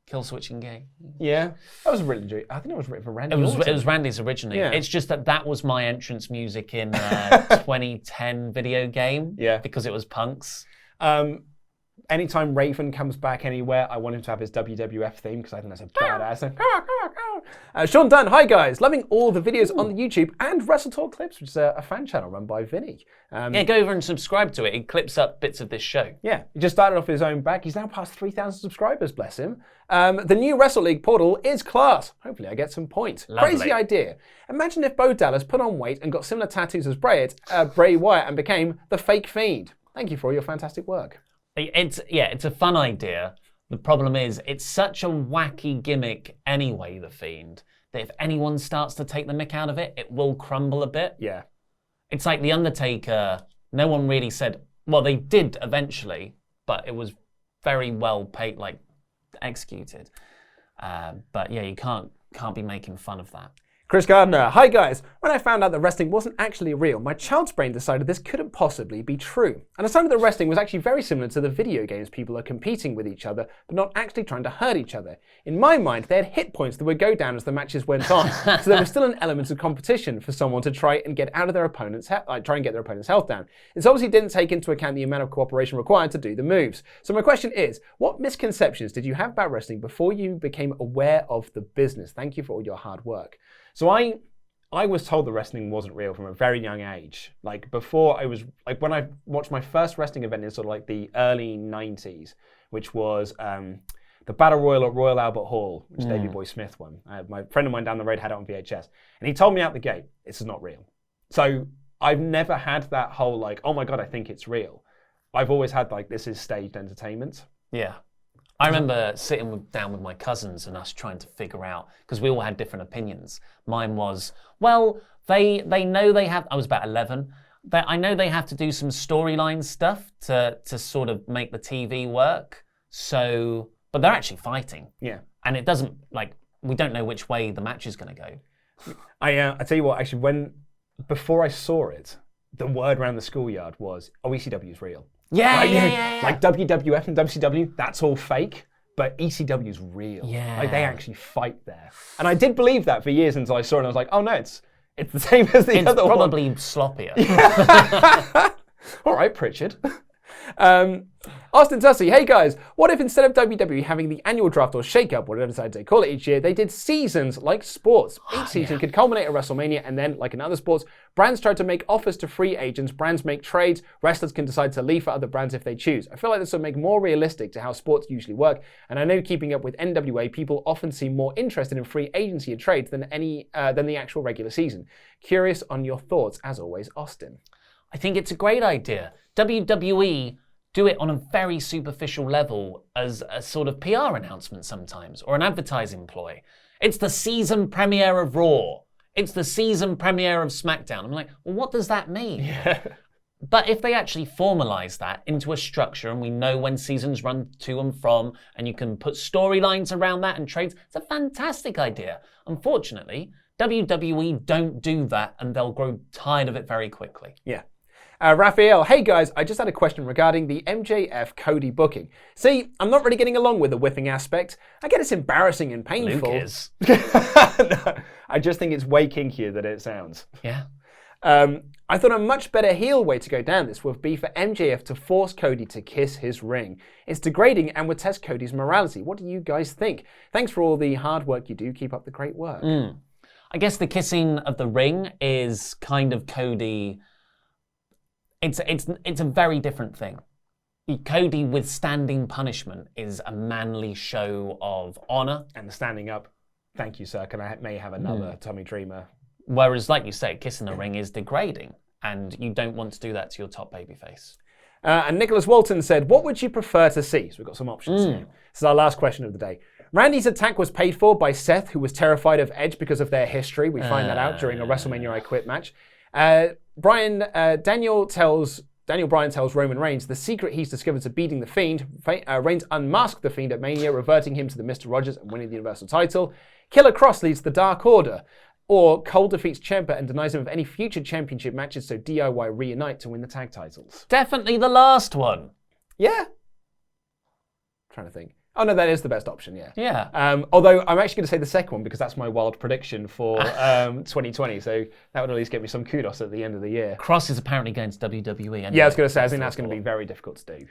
Kill Switch and Gay. Yeah. That was really, I think it was written for Randy. It was Randy's originally. Yeah. It's just that was my entrance music in 2010 video game. Yeah. Because it was Punk's. Anytime Raven comes back anywhere, I want him to have his WWF theme because I think that's a badass thing. Sean Dunn, hi guys. Loving all the videos on the YouTube and WrestleTalk Clips, which is a fan channel run by Vinny. Yeah, go over and subscribe to it. It clips up bits of this show. Yeah, he just started off his own back. He's now past 3,000 subscribers, bless him. The new Wrestle League portal is class. Hopefully I get some points. Lovely. Crazy idea. Imagine if Bo Dallas put on weight and got similar tattoos as Bray Wyatt and became the fake Fiend. Thank you for all your fantastic work. It's a fun idea. The problem is, it's such a wacky gimmick anyway, the Fiend, that if anyone starts to take the mick out of it, it will crumble a bit. Yeah. It's like The Undertaker. No one really said, well, they did eventually, but it was very well paid, executed. But yeah, you can't be making fun of that. Chris Gardner, hi guys. When I found out that wrestling wasn't actually real, my child's brain decided this couldn't possibly be true. And decided that wrestling was actually very similar to the video games people are competing with each other, but not actually trying to hurt each other. In my mind, they had hit points that would go down as the matches went on, so there was still an element of competition for someone to try and get out of their opponent's try and get their opponent's health down. This obviously didn't take into account the amount of cooperation required to do the moves. So my question is, what misconceptions did you have about wrestling before you became aware of the business? Thank you for all your hard work. So I was told that wrestling wasn't real from a very young age. Before I was, when I watched my first wrestling event in sort of the early 90s, which was the Battle Royal at Royal Albert Hall, which Davey Boy Smith won. My friend of mine down the road had it on VHS. And he told me out the gate, this is not real. So I've never had that whole oh my God, I think it's real. I've always had this is staged entertainment. Yeah. I remember sitting down with my cousins and us trying to figure out, because we all had different opinions. Mine was, well, they know they have, I was about 11, I know they have to do some storyline stuff to sort of make the TV work. So, but they're actually fighting. Yeah. And it doesn't, we don't know which way the match is going to go. I tell you what, actually, before I saw it, the word around the schoolyard was, oh, ECW is real. Yeah, Like, yeah. Like WWF and WCW, that's all fake. But ECW is real. Yeah. Like they actually fight there. And I did believe that for years until I saw it and I was like, oh no, it's the same as the other one. It's probably sloppier. All right, Pritchard. Austin Tussey, hey guys, what if instead of WWE having the annual draft or shake-up, whatever they call it each year, they did seasons like sports? Each season could culminate at WrestleMania, and then, like in other sports, brands try to make offers to free agents, brands make trades, wrestlers can decide to leave for other brands if they choose. I feel like this would make more realistic to how sports usually work, and I know keeping up with NWA, people often seem more interested in free agency and trades than the actual regular season. Curious on your thoughts, as always, Austin. I think it's a great idea. WWE do it on a very superficial level as a sort of PR announcement sometimes, or an advertising ploy. It's the season premiere of Raw. It's the season premiere of SmackDown. I'm like, well, what does that mean? Yeah. But if they actually formalize that into a structure and we know when seasons run to and from, and you can put storylines around that and trades, it's a fantastic idea. Unfortunately, WWE don't do that and they'll grow tired of it very quickly. Yeah. Raphael, hey guys, I just had a question regarding the MJF Cody booking. See, I'm not really getting along with the whipping aspect. I get it's embarrassing and painful. Luke is. No, I just think it's way kinkier than it sounds. Yeah. I thought a much better heel way to go down this would be for MJF to force Cody to kiss his ring. It's degrading and would test Cody's morality. What do you guys think? Thanks for all the hard work you do. Keep up the great work. I guess the kissing of the ring is kind of Cody. It's a very different thing. Cody withstanding punishment is a manly show of honor. And the standing up, thank you, sir. Can I may have another Tommy Dreamer? Whereas, like you say, kissing the ring is degrading, and you don't want to do that to your top babyface. And Nicholas Walton said, what would you prefer to see? So we've got some options here. This is our last question of the day. Randy's attack was paid for by Seth, who was terrified of Edge because of their history. We find that out during a WrestleMania I Quit match. Daniel Bryan tells Roman Reigns the secret he's discovered to beating the Fiend. Reigns unmasked the Fiend at Mania, reverting him to the Mr. Rogers and winning the Universal title. Killer Cross leads the Dark Order. Or Cole defeats Ciampa and denies him of any future championship matches, so DIY reunite to win the tag titles. Definitely the last one. Yeah. Trying to think. Oh no, that is the best option, yeah. Yeah. Although I'm actually going to say the second one because that's my wild prediction for 2020. So that would at least get me some kudos at the end of the year. Cross is apparently going to WWE. Anyway. Yeah, I was going to say, I think that's going to be very difficult to do.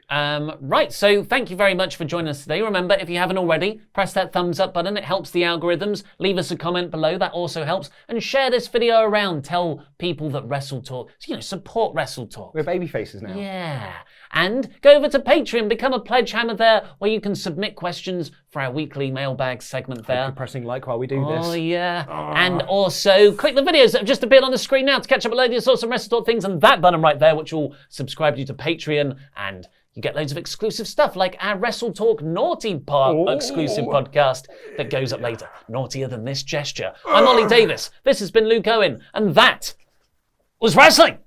Right, so thank you very much for joining us today. Remember, if you haven't already, press that thumbs up button. It helps the algorithms. Leave us a comment below. That also helps. And share this video around. Tell people that WrestleTalk, support WrestleTalk. We're baby faces now. Yeah. And go over to Patreon, become a pledge hammer there, where you can submit questions for our weekly mailbag segment there. Keep pressing like while we do this. Oh, yeah. And also, click the videos that have just appeared on the screen now to catch up with loads of sorts of WrestleTalk things, and that button right there, which will subscribe you to Patreon, and you get loads of exclusive stuff, like our WrestleTalk Naughty Part exclusive podcast that goes up later. Naughtier than this gesture. I'm Ollie Davis. This has been Luke Owen, and that was wrestling.